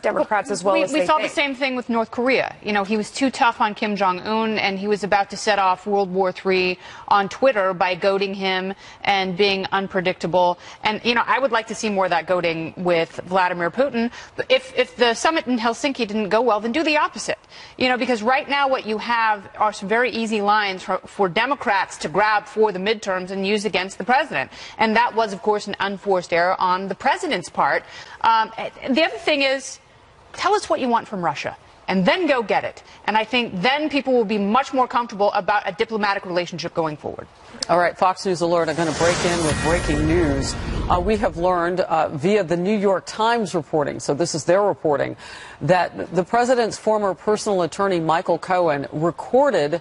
Democrats as well as we saw the same thing with North Korea. You know, he was too tough on Kim Jong-un, and he was about to set off World War III on Twitter by goading him and being unpredictable. And, you know, I would like to see more of that goading with Vladimir Putin. If the summit in Helsinki didn't go well, then do the opposite. You know, because right now what you have are some very easy lines for Democrats to grab for the midterms and use against the president. And that was, of course, an unforced error on the president's part. The other thing is, tell us what you want from Russia, and then go get it. And I think then people will be much more comfortable about a diplomatic relationship going forward. All right, Fox News Alert are going to break in with breaking news. We have learned via the New York Times reporting, so this is their reporting, that the president's former personal attorney, Michael Cohen, recorded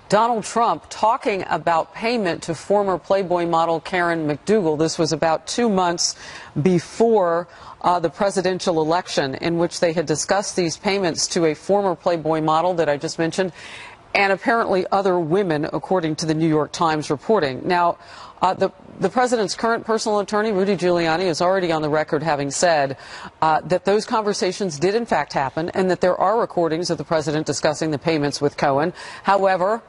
Donald Trump talking about payment to former Playboy model Karen McDougal. This was about 2 months before the presidential election, in which they had discussed these payments to a former Playboy model that I just mentioned, and apparently other women, according to the New York Times reporting. Now, the president's current personal attorney, Rudy Giuliani, is already on the record having said that those conversations did in fact happen, and that there are recordings of the president discussing the payments with Cohen. However,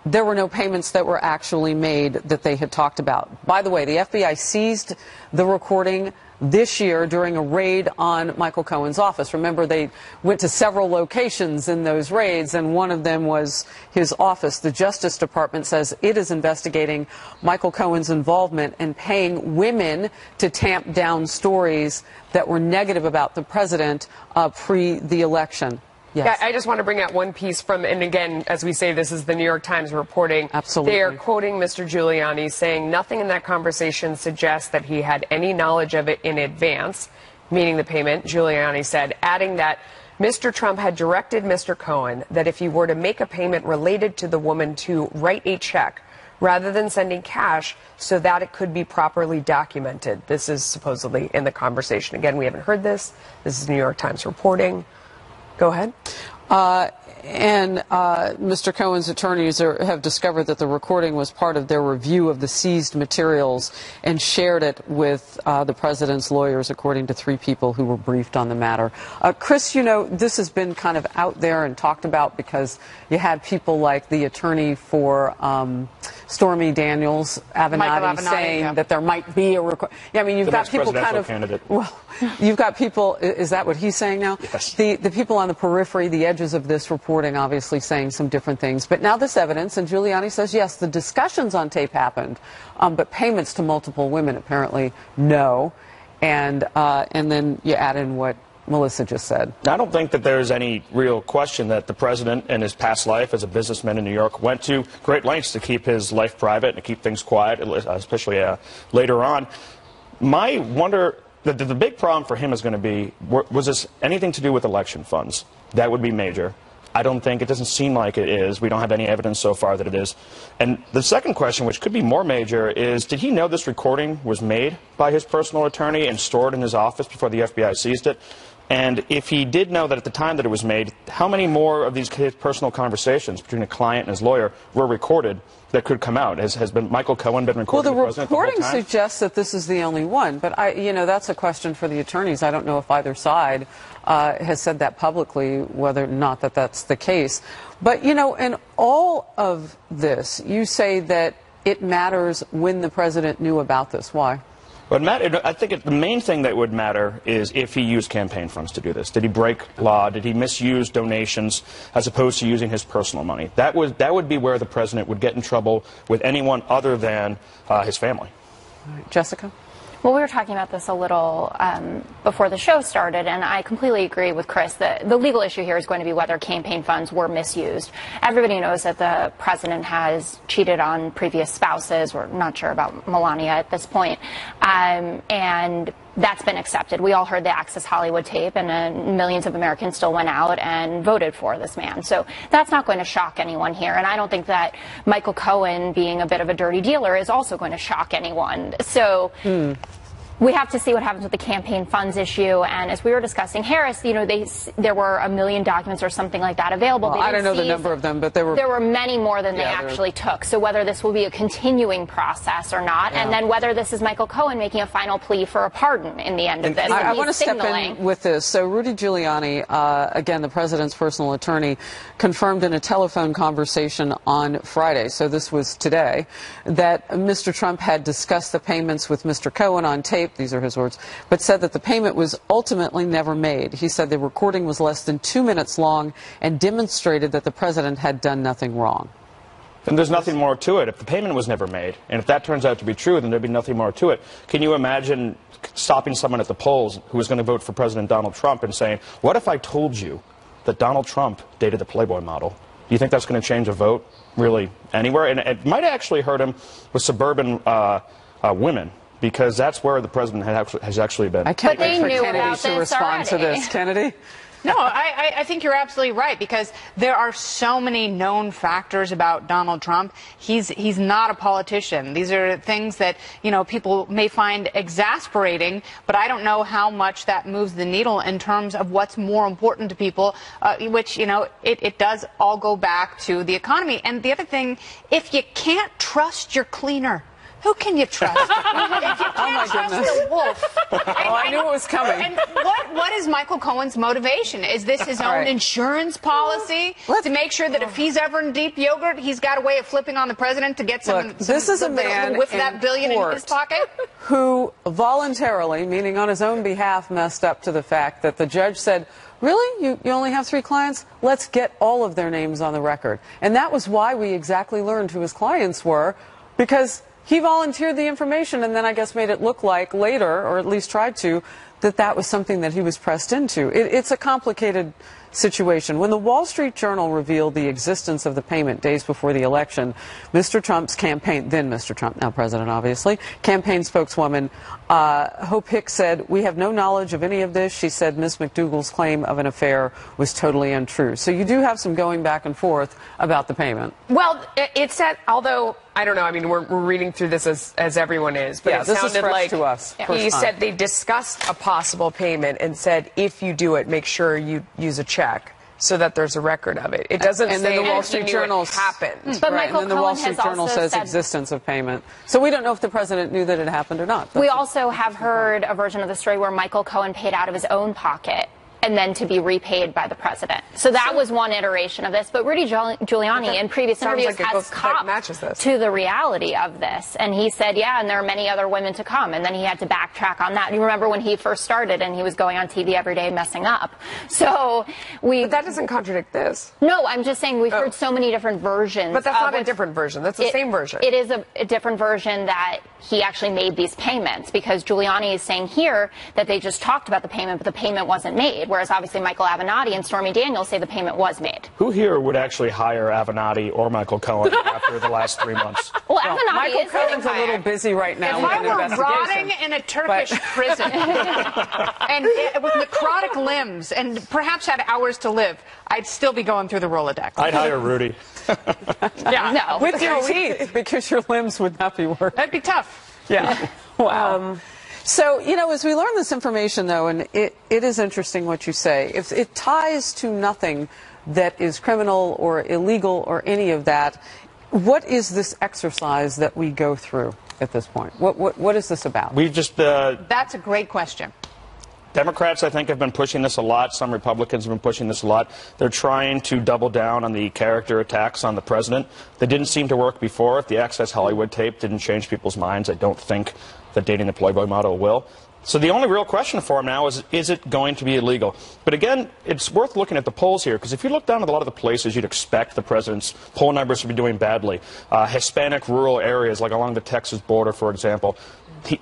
there were no payments that were actually made that they had talked about. By the way, the FBI seized the recording this year during a raid on Michael Cohen's office. Remember, they went to several locations in those raids, and one of them was his office. The Justice Department says it is investigating Michael Cohen's involvement in paying women to tamp down stories that were negative about the president pre the election. Yes. Yeah, I just want to bring out one piece from, and again, as we say, this is the New York Times reporting. Absolutely. They are quoting Mr. Giuliani saying nothing in that conversation suggests that he had any knowledge of it in advance, meaning the payment, Giuliani said, adding that Mr. Trump had directed Mr. Cohen that if he were to make a payment related to the woman to write a check rather than sending cash so that it could be properly documented. This is supposedly in the conversation. Again, we haven't heard this. This is New York Times reporting. Go ahead. Mr. Cohen's attorneys have discovered that the recording was part of their review of the seized materials and shared it with the president's lawyers, according to 3 people who were briefed on the matter. Chris, you know, this has been kind of out there and talked about because you had people like the attorney for Stormy Daniels, Avenatti, saying that there might be a recording. Yeah, I mean, you've got people kind of... Candidate. Well, you've got people... Is that what he's saying now? Yes. The people on the periphery, the edges of this reporting, obviously saying some different things. But now this evidence, and Giuliani says, yes, the discussions on tape happened, but payments to multiple women, apparently, no. And then you add in what Melissa just said. I don't think that there's any real question that the president in his past life as a businessman in New York went to great lengths to keep his life private and to keep things quiet, especially later on. My wonder, the big problem for him is going to be, was this anything to do with election funds? That would be major. I don't think, it doesn't seem like it is. We don't have any evidence so far that it is. And the second question, which could be more major, is did he know this recording was made by his personal attorney and stored in his office before the FBI seized it? And if he did know that at the time that it was made, how many more of these personal conversations between a client and his lawyer were recorded that could come out? Has Michael Cohen been recording the president the whole time? Well, the reporting suggests that this is the only one, but that's a question for the attorneys. I don't know if either side has said that publicly, whether or not that's the case. But, you know, in all of this, you say that it matters when the president knew about this. Why? I think the main thing that would matter is if he used campaign funds to do this. Did he break law? Did he misuse donations as opposed to using his personal money? That would be where the president would get in trouble with anyone other than his family. All right. Jessica? Well, we were talking about this a little before the show started, and I completely agree with Chris that the legal issue here is going to be whether campaign funds were misused. Everybody knows that the president has cheated on previous spouses. We're not sure about Melania at this point. And that's been accepted. We all heard the Access Hollywood tape, and millions of Americans still went out and voted for this man. So that's not going to shock anyone here. And I don't think that Michael Cohen being a bit of a dirty dealer is also going to shock anyone. So we have to see what happens with the campaign funds issue. And as we were discussing Harris, you know, there were 1 million documents or something like that available. Well, I don't know the number of them, but there were many more than they actually took. So whether this will be a continuing process or not, and then whether this is Michael Cohen making a final plea for a pardon in the end of this. I want to step in with this. So Rudy Giuliani, again, the president's personal attorney, confirmed in a telephone conversation on Friday, so this was today, that Mr. Trump had discussed the payments with Mr. Cohen on tape. These are his words, but said that the payment was ultimately never made. He said the recording was less than 2 minutes long and demonstrated that the president had done nothing wrong. And there's nothing more to it. If the payment was never made, and if that turns out to be true, then there'd be nothing more to it. Can you imagine stopping someone at the polls who was going to vote for President Donald Trump and saying, what if I told you that Donald Trump dated the Playboy model? Do you think that's going to change a vote really anywhere? And it might actually hurt him with suburban women, because that's where the president has actually been. I can't wait for Kennedy to respond to this. Kennedy? No, I think you're absolutely right, because there are so many known factors about Donald Trump. He's not a politician. These are things that, you know, people may find exasperating, but I don't know how much that moves the needle in terms of what's more important to people, which, you know, it does all go back to the economy. And the other thing, if you can't trust your cleaner, who can you trust? If you can't trust the wolf. I knew it was coming. And what is Michael Cohen's motivation? Is this his own insurance policy to make sure that if he's ever in deep yogurt, he's got a way of flipping on the president to get this is a man with that billion in his pocket? Who voluntarily, meaning on his own behalf, messed up to the fact that the judge said, really? You only have 3 clients? Let's get all of their names on the record. And that was why we exactly learned who his clients were, because he volunteered the information and then I guess made it look like later, or at least tried to, that that was something that he was pressed into. It's a complicated situation. When the Wall Street Journal revealed the existence of the payment days before the election, Mr. Trump's campaign, then Mr. Trump, now president obviously, campaign spokeswoman Hope Hicks said, we have no knowledge of any of this. She said Ms. McDougal's claim of an affair was totally untrue. So you do have some going back and forth about the payment. Well, it said, although, I don't know, I mean, we're reading through this as everyone is, but yeah, it this sounded is fresh like to us. He said they discussed a possible payment and said, if you do it, make sure you use a check so that there's a record of it. It doesn't and say then the Wall Street Journal happened. But right, Michael and then the Wall Street Journal says existence of payment. So we don't know if the president knew that it happened or not. We also have heard a version of the story where Michael Cohen paid out of his own pocket and then to be repaid by the president. So that was one iteration of this. But Rudy Giuliani in previous interviews has copped to the reality of this. And he said, yeah, and there are many other women to come. And then he had to backtrack on that. You remember when he first started and he was going on TV every day messing up. So But that doesn't contradict this. No, I'm just saying we've heard so many different versions. But that's not a different version. That's the same version. It is a different version that he actually made these payments, because Giuliani is saying here that they just talked about the payment, but the payment wasn't made. Whereas obviously Michael Avenatti and Stormy Daniels say the payment was made. Who here would actually hire Avenatti or Michael Cohen after the last 3 months? Well, Avenatti Michael is Cohen's a little busy right now. If with I an were investigation. rotting in a Turkish prison and with necrotic limbs and perhaps had hours to live, I'd still be going through the Rolodex. I'd hire Rudy. Yeah, no, with your teeth, because your limbs would not be working. That'd be tough. Yeah. Wow. So, you know, as we learn this information, though, and it is interesting what you say, if it ties to nothing that is criminal or illegal or any of that, what is this exercise that we go through at this point? What is this about? We've just... That's a great question. Democrats, I think, have been pushing this a lot. Some Republicans have been pushing this a lot. They're trying to double down on the character attacks on the president. They didn't seem to work before. If the Access Hollywood tape didn't change people's minds, I don't think that dating the Playboy model will. So the only real question for him now is it going to be illegal? But again, it's worth looking at the polls here, because if you look down at a lot of the places you'd expect the president's poll numbers to be doing badly, Hispanic rural areas like along the Texas border, for example,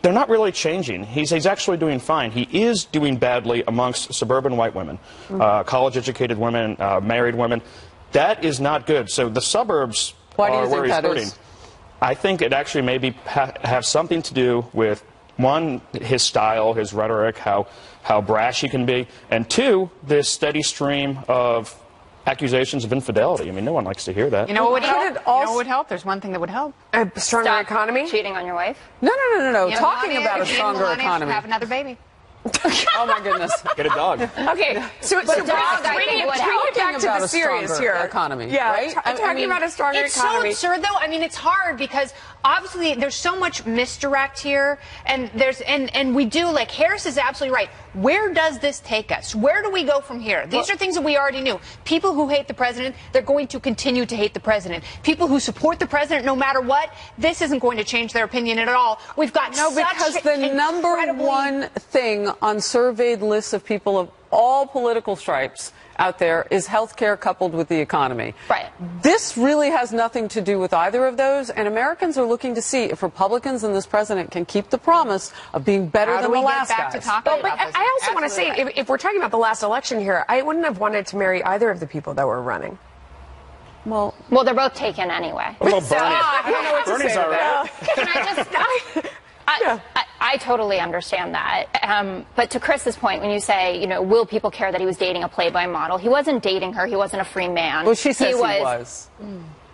they're not really changing. He's actually doing fine. He is doing badly amongst suburban white women, college-educated women, married women. That is not good. So the suburbs are where he's hurting. I think it actually maybe have something to do with one, his style, his rhetoric, how brash he can be, and two, this steady stream of accusations of infidelity. I mean, no one likes to hear that. You know what would help? You know what would help? There's one thing that would help. A stronger Stop economy? Cheating on your wife? No. Yeah, Talking Melania, about a if you stronger Melania should economy. have another baby. Oh my goodness. Get a dog. Okay, so But bring dog, I it think, would back to about the a serious stronger here. economy, Yeah, right? talking about a stronger it's economy. so absurd, though. I mean, it's hard because obviously there's so much misdirect here, and we do, like, Harris is absolutely right. Where does this take us? Where do we go from here? These are things that we already knew. People who hate the president, they're going to continue to hate the president. People who support the president, no matter what, this isn't going to change their opinion at all. We've got because the number one thing on surveyed lists of people of all political stripes out there is health care coupled with the economy. Right. This really has nothing to do with either of those, and Americans are looking to see if Republicans and this president can keep the promise of being better than the last guys. But I also want to say, if we're talking about the last election here, I wouldn't have wanted to marry either of the people that were running. Well, they're both taken anyway. What about Bernie? I don't know what Bernie's to say to all right. that. Can I totally understand that. But to Chris's point, when you say, you know, will people care that he was dating a Playboy model? He wasn't dating her. He wasn't a free man. Well, she says he was.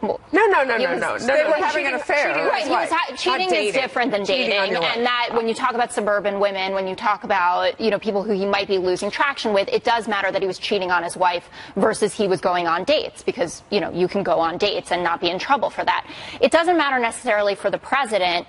No. They were having an affair. Right. Cheating is different than dating. And that when you talk about suburban women, when you talk about, you know, people who he might be losing traction with, it does matter that he was cheating on his wife versus he was going on dates, because, you know, you can go on dates and not be in trouble for that. It doesn't matter necessarily for the president,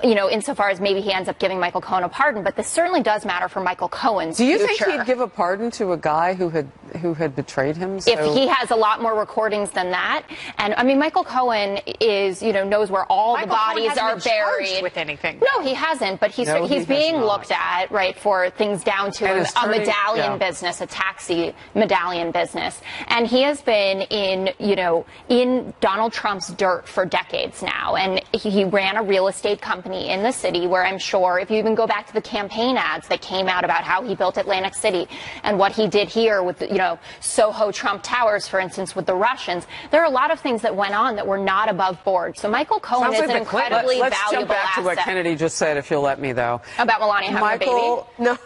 you know, insofar as maybe he ends up giving Michael Cohen a pardon, but this certainly does matter for Michael Cohen's Do you future. think he'd give a pardon to a guy who had betrayed him? If he has a lot more recordings than that, and I mean, Michael Cohen is, you know, knows where all the bodies are buried. With anything. No, he hasn't, but he's being looked at, right, for things down to a medallion business, a taxi medallion business, and he has been in Donald Trump's dirt for decades now, and he ran a real estate company in the city where I'm sure if you even go back to the campaign ads that came out about how he built Atlantic City and what he did here with, you know, Soho Trump Towers, for instance, with the Russians, there are a lot of things that went on that were not above board. So Michael Cohen is an incredibly Let's valuable jump back asset. to what Kennedy just said, if you'll let me, though. About Melania having a baby? No.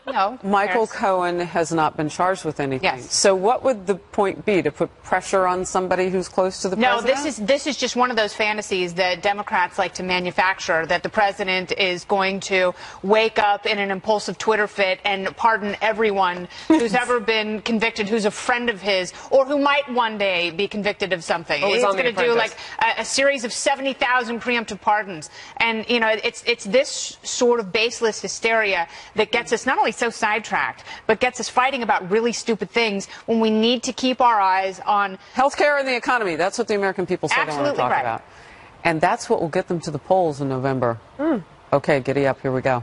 No. Michael Cohen has not been charged with anything. Yes. So what would the point be? To put pressure on somebody who's close to the president? No, this is just one of those fantasies that Democrats like to manufacture, that the president is going to wake up in an impulsive Twitter fit and pardon everyone who's ever been convicted, who's a friend of his, or who might one day be convicted of something. He's going to do like a series of 70,000 preemptive pardons. And, you know, it's this sort of baseless hysteria that gets us not only so sidetracked, but gets us fighting about really stupid things when we need to keep our eyes on healthcare and the economy. That's what the American people say they want to talk about. And that's what will get them to the polls in November. Okay, giddy up. Here we go.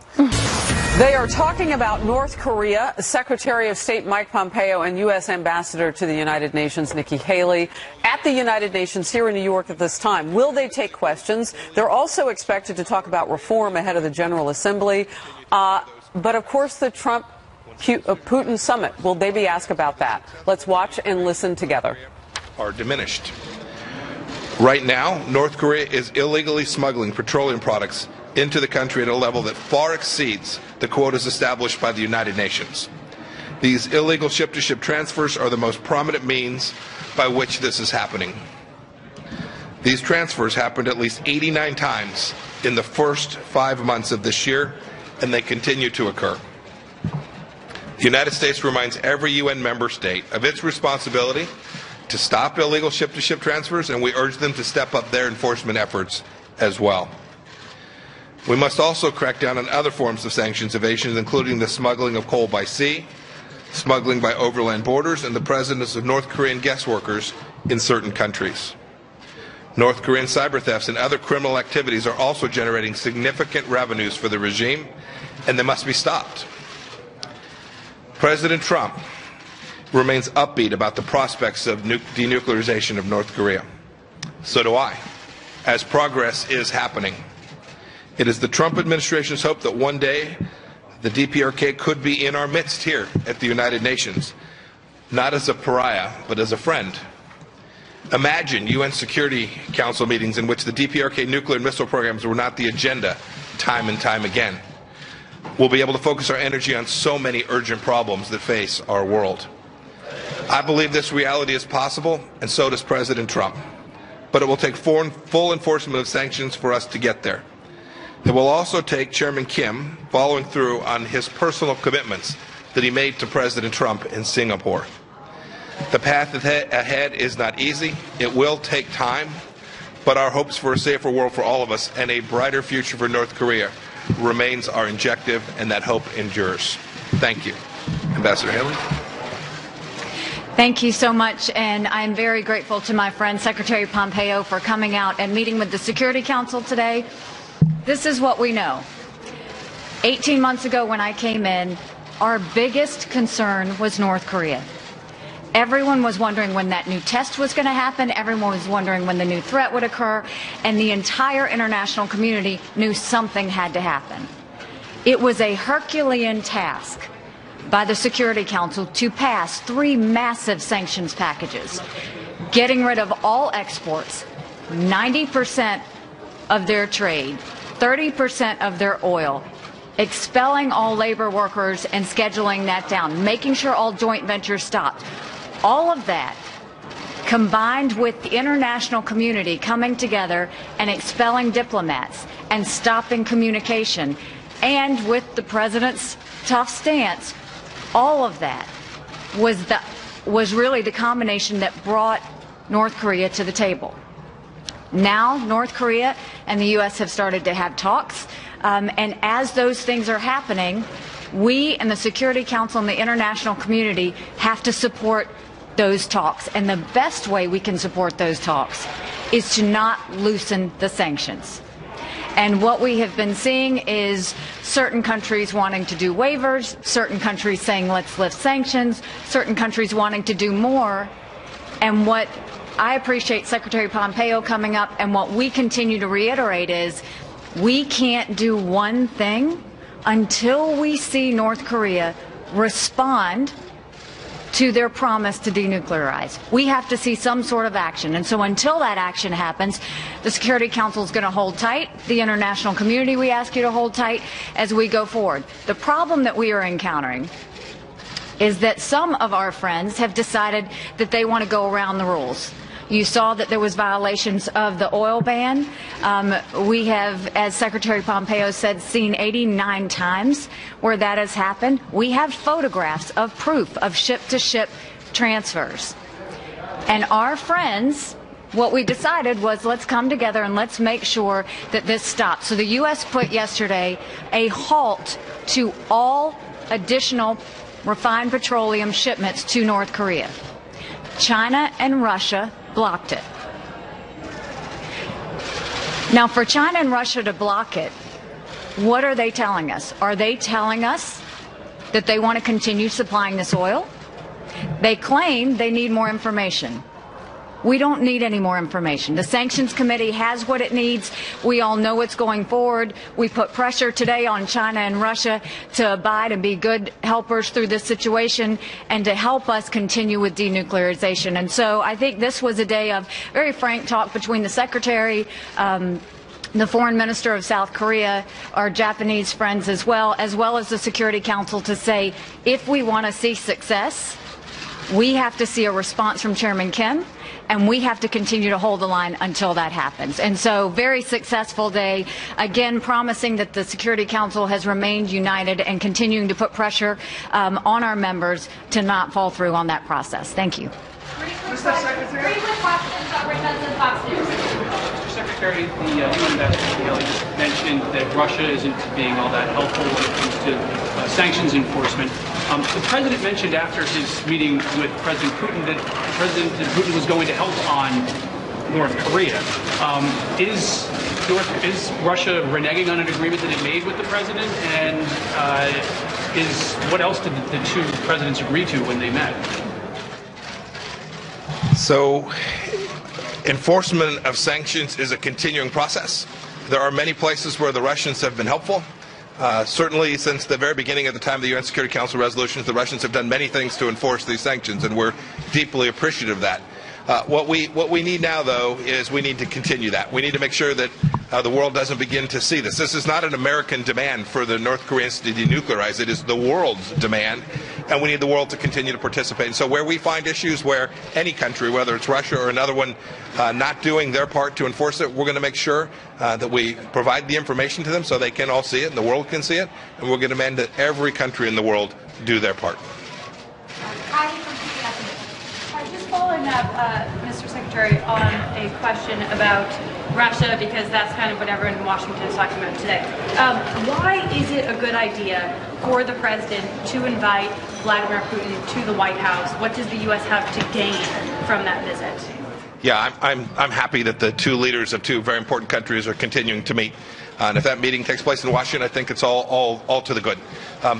They are talking about North Korea. Secretary of State Mike Pompeo and U.S. Ambassador to the United Nations Nikki Haley at the United Nations here in New York at this time. Will they take questions? They're also expected to talk about reform ahead of the General Assembly. But, of course, the Trump-Putin summit, will they be asked about that? Let's watch and listen together. Are diminished. Right now, North Korea is illegally smuggling petroleum products into the country at a level that far exceeds the quotas established by the United Nations. These illegal ship-to-ship transfers are the most prominent means by which this is happening. These transfers happened at least 89 times in the first 5 months of this year, and they continue to occur. The United States reminds every UN member state of its responsibility to stop illegal ship-to-ship transfers, and we urge them to step up their enforcement efforts as well. We must also crack down on other forms of sanctions evasion, including the smuggling of coal by sea, smuggling by overland borders, and the presence of North Korean guest workers in certain countries. North Korean cyber thefts and other criminal activities are also generating significant revenues for the regime, and they must be stopped. President Trump remains upbeat about the prospects of denuclearization of North Korea. So do I, as progress is happening. It is the Trump administration's hope that one day the DPRK could be in our midst here at the United Nations, not as a pariah, but as a friend. Imagine UN Security Council meetings in which the DPRK nuclear and missile programs were not the agenda time and time again. We'll be able to focus our energy on so many urgent problems that face our world. I believe this reality is possible, and so does President Trump. But it will take full enforcement of sanctions for us to get there. It will also take Chairman Kim following through on his personal commitments that he made to President Trump in Singapore. The path ahead is not easy. It will take time, but our hopes for a safer world for all of us and a brighter future for North Korea remains our objective, and that hope endures. Thank you. Ambassador Haley. Thank you so much, and I'm very grateful to my friend Secretary Pompeo for coming out and meeting with the Security Council today. This is what we know. 18 months ago when I came in, our biggest concern was North Korea. Everyone was wondering when that new test was going to happen. Everyone was wondering when the new threat would occur. And the entire international community knew something had to happen. It was a Herculean task by the Security Council to pass 3 massive sanctions packages, getting rid of all exports, 90% of their trade, 30% of their oil, expelling all labor workers and scheduling that down, making sure all joint ventures stopped. All of that, combined with the international community coming together and expelling diplomats and stopping communication, and with the president's tough stance, all of that was really the combination that brought North Korea to the table. Now, North Korea and the U.S. have started to have talks, and as those things are happening, we and the Security Council and the international community have to support those talks. And the best way we can support those talks is to not loosen the sanctions. And what we have been seeing is certain countries wanting to do waivers, certain countries saying let's lift sanctions, certain countries wanting to do more. And what I appreciate Secretary Pompeo coming up, and what we continue to reiterate is we can't do one thing until we see North Korea respond to their promise to denuclearize. We have to see some sort of action. And so until that action happens, the Security Council is going to hold tight. The international community, we ask you to hold tight as we go forward. The problem that we are encountering is that some of our friends have decided that they want to go around the rules. You saw that there was violations of the oil ban. We have, as Secretary Pompeo said, seen 89 times where that has happened. We have photographs of proof of ship-to-ship transfers. And our friends, what we decided was let's come together and let's make sure that this stops. So the U.S. put yesterday a halt to all additional refined petroleum shipments to North Korea. China and Russia blocked it. Now, for China and Russia to block it, what are they telling us? Are they telling us that they want to continue supplying this oil? They claim they need more information. We don't need any more information. The Sanctions Committee has what it needs. We all know what's going forward. We put pressure today on China and Russia to abide and be good helpers through this situation and to help us continue with denuclearization. And so I think this was a day of very frank talk between the Secretary, the Foreign Minister of South Korea, our Japanese friends as well as the Security Council, to say if we want to see success, we have to see a response from Chairman Kim, and we have to continue to hold the line until that happens. And so, very successful day, again promising that the Security Council has remained united and continuing to put pressure on our members to not fall through on that process. Thank you. Mr. Secretary. Mr. Secretary, the UN Ambassador Haley mentioned that Russia isn't being all that helpful when it comes to sanctions enforcement. The President mentioned after his meeting with President Putin that President Putin was going to help on North Korea. Is Russia reneging on an agreement that it made with the President? And what else did the two presidents agree to when they met? So, enforcement of sanctions is a continuing process. There are many places where the Russians have been helpful. Certainly since the very beginning at the time of the UN Security Council resolutions, the Russians have done many things to enforce these sanctions, and we're deeply appreciative of that. What we need now, though, is we need to continue that. We need to make sure that the world doesn't begin to see this. This is not an American demand for the North Koreans to denuclearize. It is the world's demand, and we need the world to continue to participate. And so where we find issues where any country, whether it's Russia or another one, not doing their part to enforce it, we're going to make sure that we provide the information to them so they can all see it and the world can see it, and we're going to demand that every country in the world do their part. Just following up, Mr. Secretary, on a question about Russia, because that's kind of what everyone in Washington is talking about today. Why is it a good idea for the president to invite Vladimir Putin to the White House? What does the U.S. have to gain from that visit? Yeah, I'm happy that the two leaders of two very important countries are continuing to meet. And if that meeting takes place in Washington, I think it's all to the good.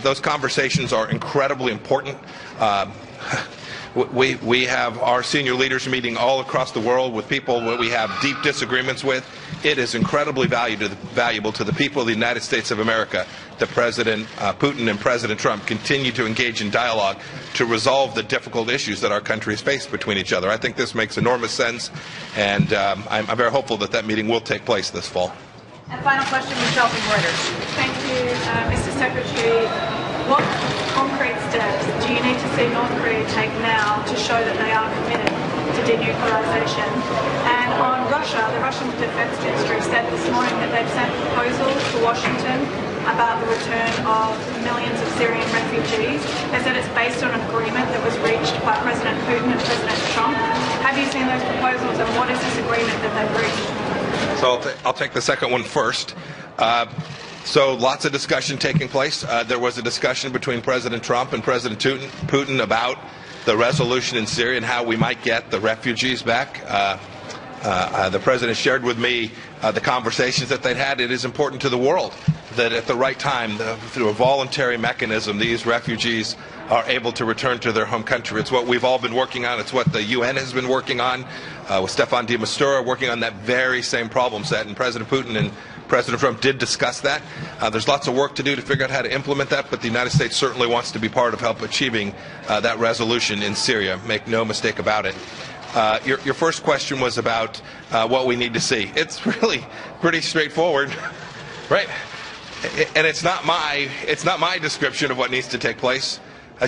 Those conversations are incredibly important. We have our senior leaders meeting all across the world with people that we have deep disagreements with. It is incredibly valuable to the people of the United States of America that President Putin and President Trump continue to engage in dialogue to resolve the difficult issues that our countries face between each other. I think this makes enormous sense, and I'm very hopeful that that meeting will take place this fall. And final question, Michelle from Reuters. Thank you, Mr. Secretary. What concrete steps do you need to see North Korea take now to show that they are committed to denuclearization? And on Russia, the Russian Defense Ministry said this morning that they've sent proposals to Washington about the return of millions of Syrian refugees. They said it's based on an agreement that was reached by President Putin and President Trump. Have you seen those proposals, and what is this agreement that they've reached? So I'll take the second one first. So lots of discussion taking place. There was a discussion between President Trump and President Putin about the resolution in Syria and how we might get the refugees back. The President shared with me the conversations that they'd had. It is important to the world that at the right time, through a voluntary mechanism, these refugees are able to return to their home country. It's what we've all been working on. It's what the UN has been working on, with Stefan de Mistura working on that very same problem set. And President Putin and President Trump did discuss that. There's lots of work to do to figure out how to implement that, but the United States certainly wants to be part of help achieving that resolution in Syria. Make no mistake about it. Your first question was about what we need to see. It's really pretty straightforward, right? And it's not my description of what needs to take place.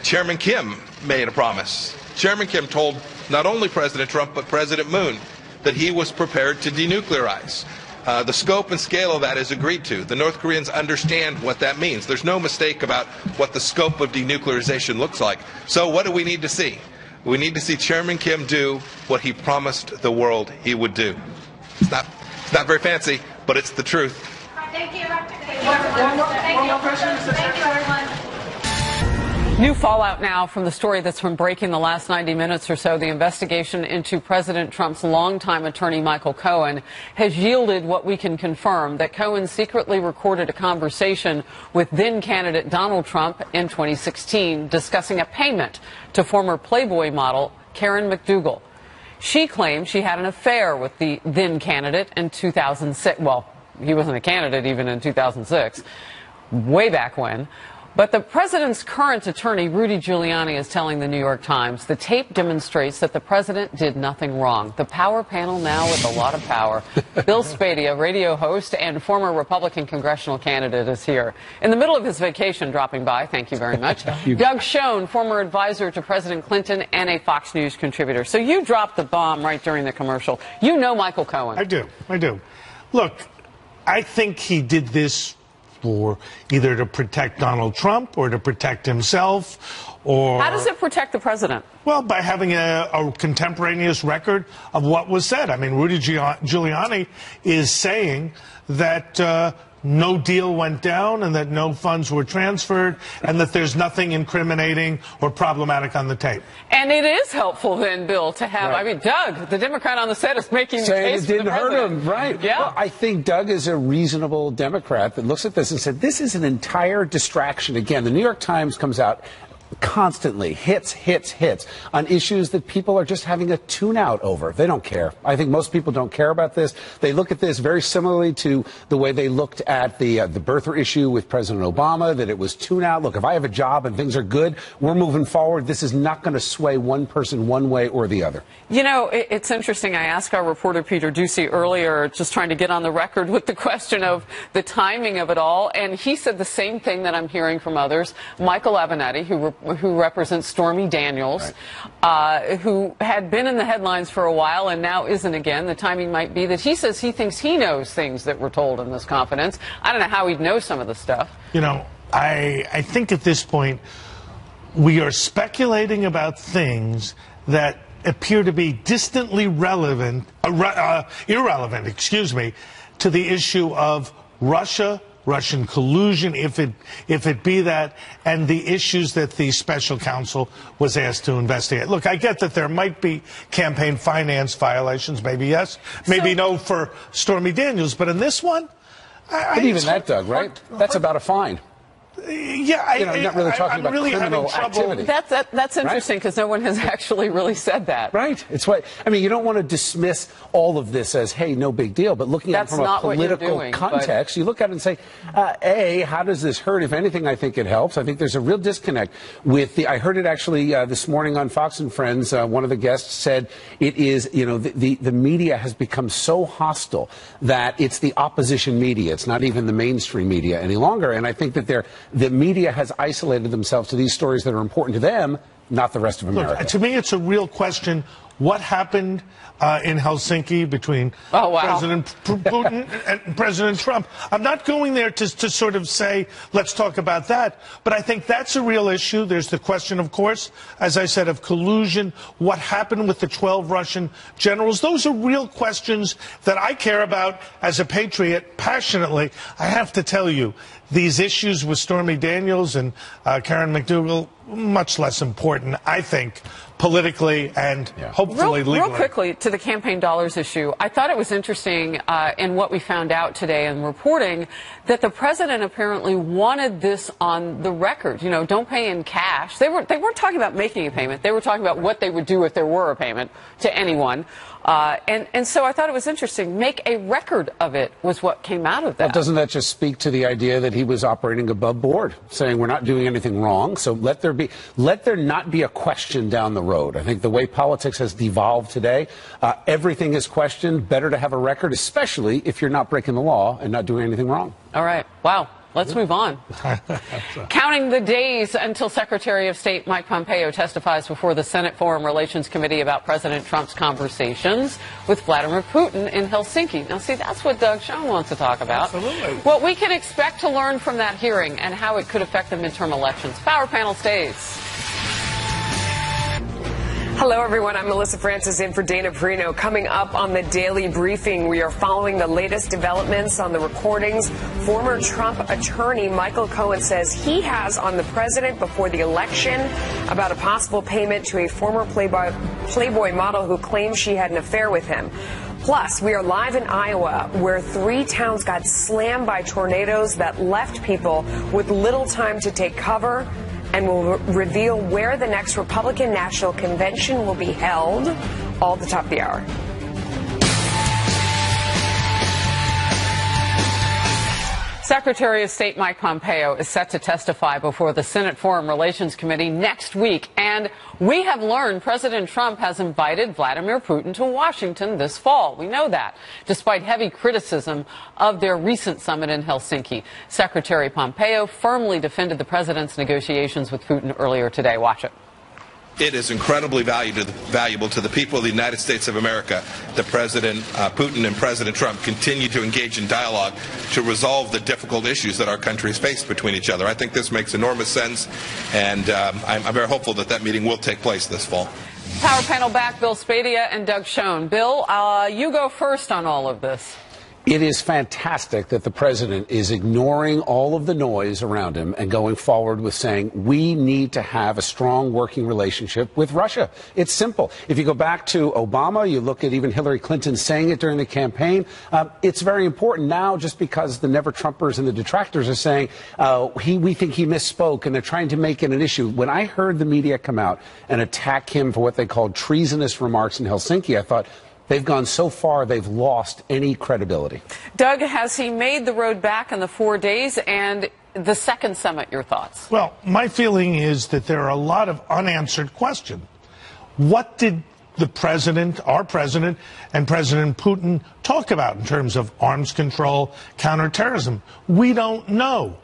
Chairman Kim made a promise. Chairman Kim told not only President Trump but President Moon that he was prepared to denuclearize. The scope and scale of that is agreed to. The North Koreans understand what that means. There's no mistake about what the scope of denuclearization looks like. So what do we need to see? We need to see Chairman Kim do what he promised the world he would do. It's not very fancy, but it's the truth. Thank you. One more question, Mr. Secretary. New fallout now from the story that's been breaking the last 90 minutes or so. The investigation into President Trump's longtime attorney, Michael Cohen, has yielded what we can confirm, that Cohen secretly recorded a conversation with then-candidate Donald Trump in 2016 discussing a payment to former Playboy model Karen McDougal. She claimed she had an affair with the then-candidate in 2006. Well, he wasn't a candidate even in 2006, way back when. But the president's current attorney, Rudy Giuliani, is telling the New York Times the tape demonstrates that the president did nothing wrong. The power panel now with a lot of power. Bill Spady, a radio host and former Republican congressional candidate, is here. In the middle of his vacation, dropping by, thank you very much, Doug Schoen, former advisor to President Clinton and a Fox News contributor. So you dropped the bomb right during the commercial. You know Michael Cohen. I do. Look, I think he did this for either to protect Donald Trump or to protect himself, or... How does it protect the president? Well, by having a contemporaneous record of what was said. I mean, Rudy Giuliani is saying that no deal went down and that no funds were transferred and that there's nothing incriminating or problematic on the tape. And it is helpful then, Bill, to have, right. I mean, Doug, the Democrat on the set, is making the case it didn't for the hurt president. him, right? Yeah. Well, I think Doug is a reasonable Democrat that looks at this and said, this is an entire distraction. Again, the New York Times comes out constantly hits on issues that people are just having a tune-out over. They don't care. I think most people don't care about this. They look at this very similarly to the way they looked at the birther issue with President Obama, that it was tune-out. Look, if I have a job and things are good, we're moving forward. This is not going to sway one person one way or the other. You know, it's interesting. I asked our reporter Peter Ducey earlier, just trying to get on the record with the question of the timing of it all, and he said the same thing that I'm hearing from others. Michael Avenatti, who represents Stormy Daniels, who had been in the headlines for a while and now isn't again. The timing might be that he says he thinks he knows things that were told in this confidence. I don't know how he'd know some of the stuff. You know, I think at this point we are speculating about things that appear to be distantly irrelevant, to the issue of Russian collusion, if it be that, and the issues that the special counsel was asked to investigate. Look, I get that there might be campaign finance violations, maybe yes, maybe no for Stormy Daniels, but in this one, But even that, Doug, right? That's about a fine. Yeah, I'm not really talking about really criminal activity. That's interesting because no one has actually really said that. Right. It's what I mean. You don't want to dismiss all of this as, hey, no big deal. But looking at it from a political context, you look at it and say, A, how does this hurt? If anything, I think it helps. I think there's a real disconnect with the. I heard it actually this morning on Fox and Friends. One of the guests said it is, the media has become so hostile that it's the opposition media. It's not even the mainstream media any longer. And I think that the media has isolated themselves to these stories that are important to them, not the rest of America. Look, to me, it's a real question. What happened in Helsinki between President Putin and President Trump? I'm not going there to sort of say, let's talk about that. But I think that's a real issue. There's the question, of course, as I said, of collusion. What happened with the 12 Russian generals? Those are real questions that I care about as a patriot passionately. I have to tell you, these issues with Stormy Daniels and Karen McDougal, much less important, I think, politically and hopefully legally. Real quickly, to the campaign dollars issue, I thought it was interesting in what we found out today in reporting that the president apparently wanted this on the record. Don't pay in cash. They weren't talking about making a payment. They were talking about what they would do if there were a payment to anyone. And so I thought it was interesting. Make a record of it was what came out of that. Well, doesn't that just speak to the idea that he was operating above board, saying we're not doing anything wrong, so let there not be a question down the road. I think the way politics has devolved today, everything is questioned. Better to have a record, especially if you're not breaking the law and not doing anything wrong. All right. Wow. Let's move on. Counting the days until Secretary of State Mike Pompeo testifies before the Senate Foreign Relations Committee about President Trump's conversations with Vladimir Putin in Helsinki. Now, see, that's what Doug Schoen wants to talk about. Absolutely. What we can expect to learn from that hearing and how it could affect the midterm elections. Power Panel stays. Hello, everyone. I'm Melissa Francis in for Dana Perino. Coming up on the Daily Briefing, we are following the latest developments on the recordings former Trump attorney Michael Cohen says he has on the president before the election about a possible payment to a former Playboy model who claims she had an affair with him. Plus, we are live in Iowa, where 3 towns got slammed by tornadoes that left people with little time to take cover, and will reveal where the next Republican National Convention will be held, all at the top of the hour. Secretary of State Mike Pompeo is set to testify before the Senate Foreign Relations Committee next week. And we have learned President Trump has invited Vladimir Putin to Washington this fall. We know that, despite heavy criticism of their recent summit in Helsinki. Secretary Pompeo firmly defended the president's negotiations with Putin earlier today. Watch it. It is incredibly valuable to the people of the United States of America that President Putin and President Trump continue to engage in dialogue to resolve the difficult issues that our countries face between each other. I think this makes enormous sense, and I'm very hopeful that that meeting will take place this fall. Power Panel back, Bill Spadia and Doug Schoen. Bill, you go first on all of this. It is fantastic that the president is ignoring all of the noise around him and going forward with saying we need to have a strong working relationship with Russia. It's simple. If you go back to Obama, you look at even Hillary Clinton saying it during the campaign, it's very important now just because the never-Trumpers and the detractors are saying we think he misspoke and they're trying to make it an issue. When I heard the media come out and attack him for what they called treasonous remarks in Helsinki, I thought, they've gone so far, they've lost any credibility. Doug, has he made the road back in the 4 days? And the second summit, your thoughts? Well, my feeling is that there are a lot of unanswered questions. What did the president, our president, and President Putin talk about in terms of arms control, counterterrorism? We don't know.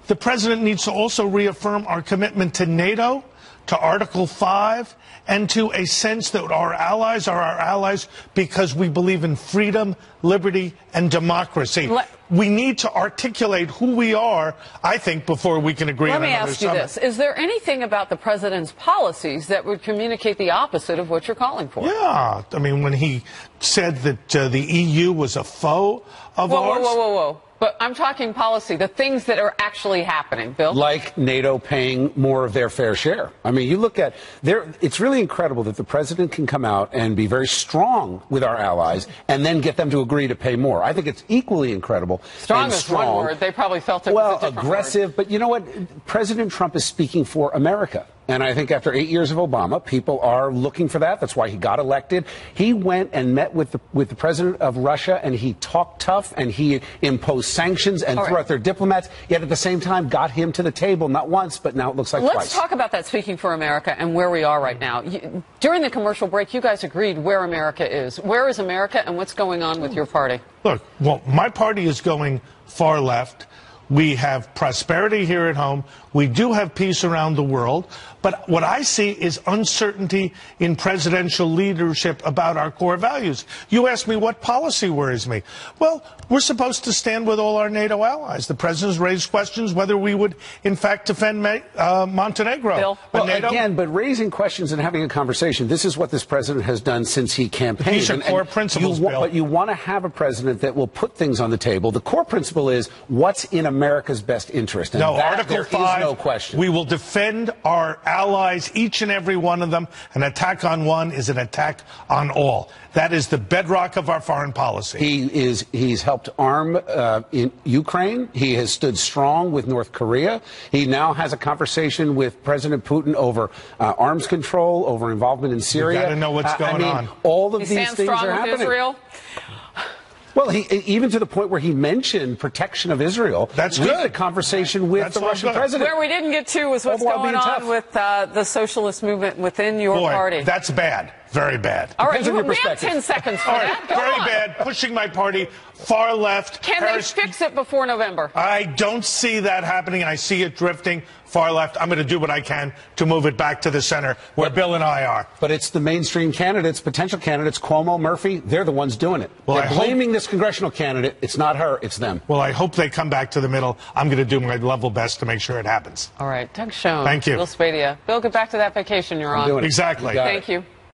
The president needs to also reaffirm our commitment to NATO, to Article 5, and to a sense that our allies are our allies because we believe in freedom, liberty, and democracy. We need to articulate who we are, I think, before we can agree on another summit. Let me ask you this. Is there anything about the president's policies that would communicate the opposite of what you're calling for? Yeah. I mean, when he said that the EU was a foe of ours. Whoa. But I'm talking policy, the things that are actually happening, Bill. Like NATO paying more of their fair share. I mean, you look at it's really incredible that the president can come out and be very strong with our allies and then get them to agree to pay more. I think it's equally incredible. Strong is one word. They probably felt it was a different aggressive, word. But you know what? President Trump is speaking for America. And I think after 8 years of Obama, people are looking for that. That's why he got elected. He went and met with the president of Russia, and he talked tough, and he imposed sanctions and threw out their diplomats, yet at the same time got him to the table, not once, but now it looks like twice. Let's talk about that, speaking for America, and where we are right now. During the commercial break, you guys agreed where America is. Where is America, and what's going on with your party? Look, well, my party is going far left. We have prosperity here at home. We do have peace around the world. But what I see is uncertainty in presidential leadership about our core values. You asked me what policy worries me. Well, we're supposed to stand with all our NATO allies. The president's raised questions whether we would, in fact, defend Montenegro. Bill? Well, again, but raising questions and having a conversation, this is what this president has done since he campaigned. These are core principles, Bill. But you want to have a president that will put things on the table. The core principle is what's in America's best interest. And Article 5, no question. We will defend our allies, each and every one of them. An attack on one is an attack on all. That is the bedrock of our foreign policy. He's helped arm in Ukraine. He has stood strong with North Korea. He now has a conversation with President Putin over arms control, over involvement in Syria. You got to know what's going on. All of these things are happening. Israel? Well, even to the point where he mentioned protection of Israel. That's good. A conversation with the Russian president. Where we didn't get to was what's going on with the socialist movement within your party. That's bad. Very bad. All right, we have 10 seconds for that. Very bad. Pushing my party far left. Can they fix it before November? I don't see that happening. I see it drifting far left. I'm going to do what I can to move it back to the center where Bill and I are. But it's the mainstream candidates, potential candidates, Cuomo, Murphy, they're the ones doing it. Well, they're blaming this congressional candidate. It's not her, it's them. Well, I hope they come back to the middle. I'm going to do my level best to make sure it happens. All right, Doug Schoen. Thank you. Bill Spadia. Bill, get back to that vacation you're on. Exactly. Thank you.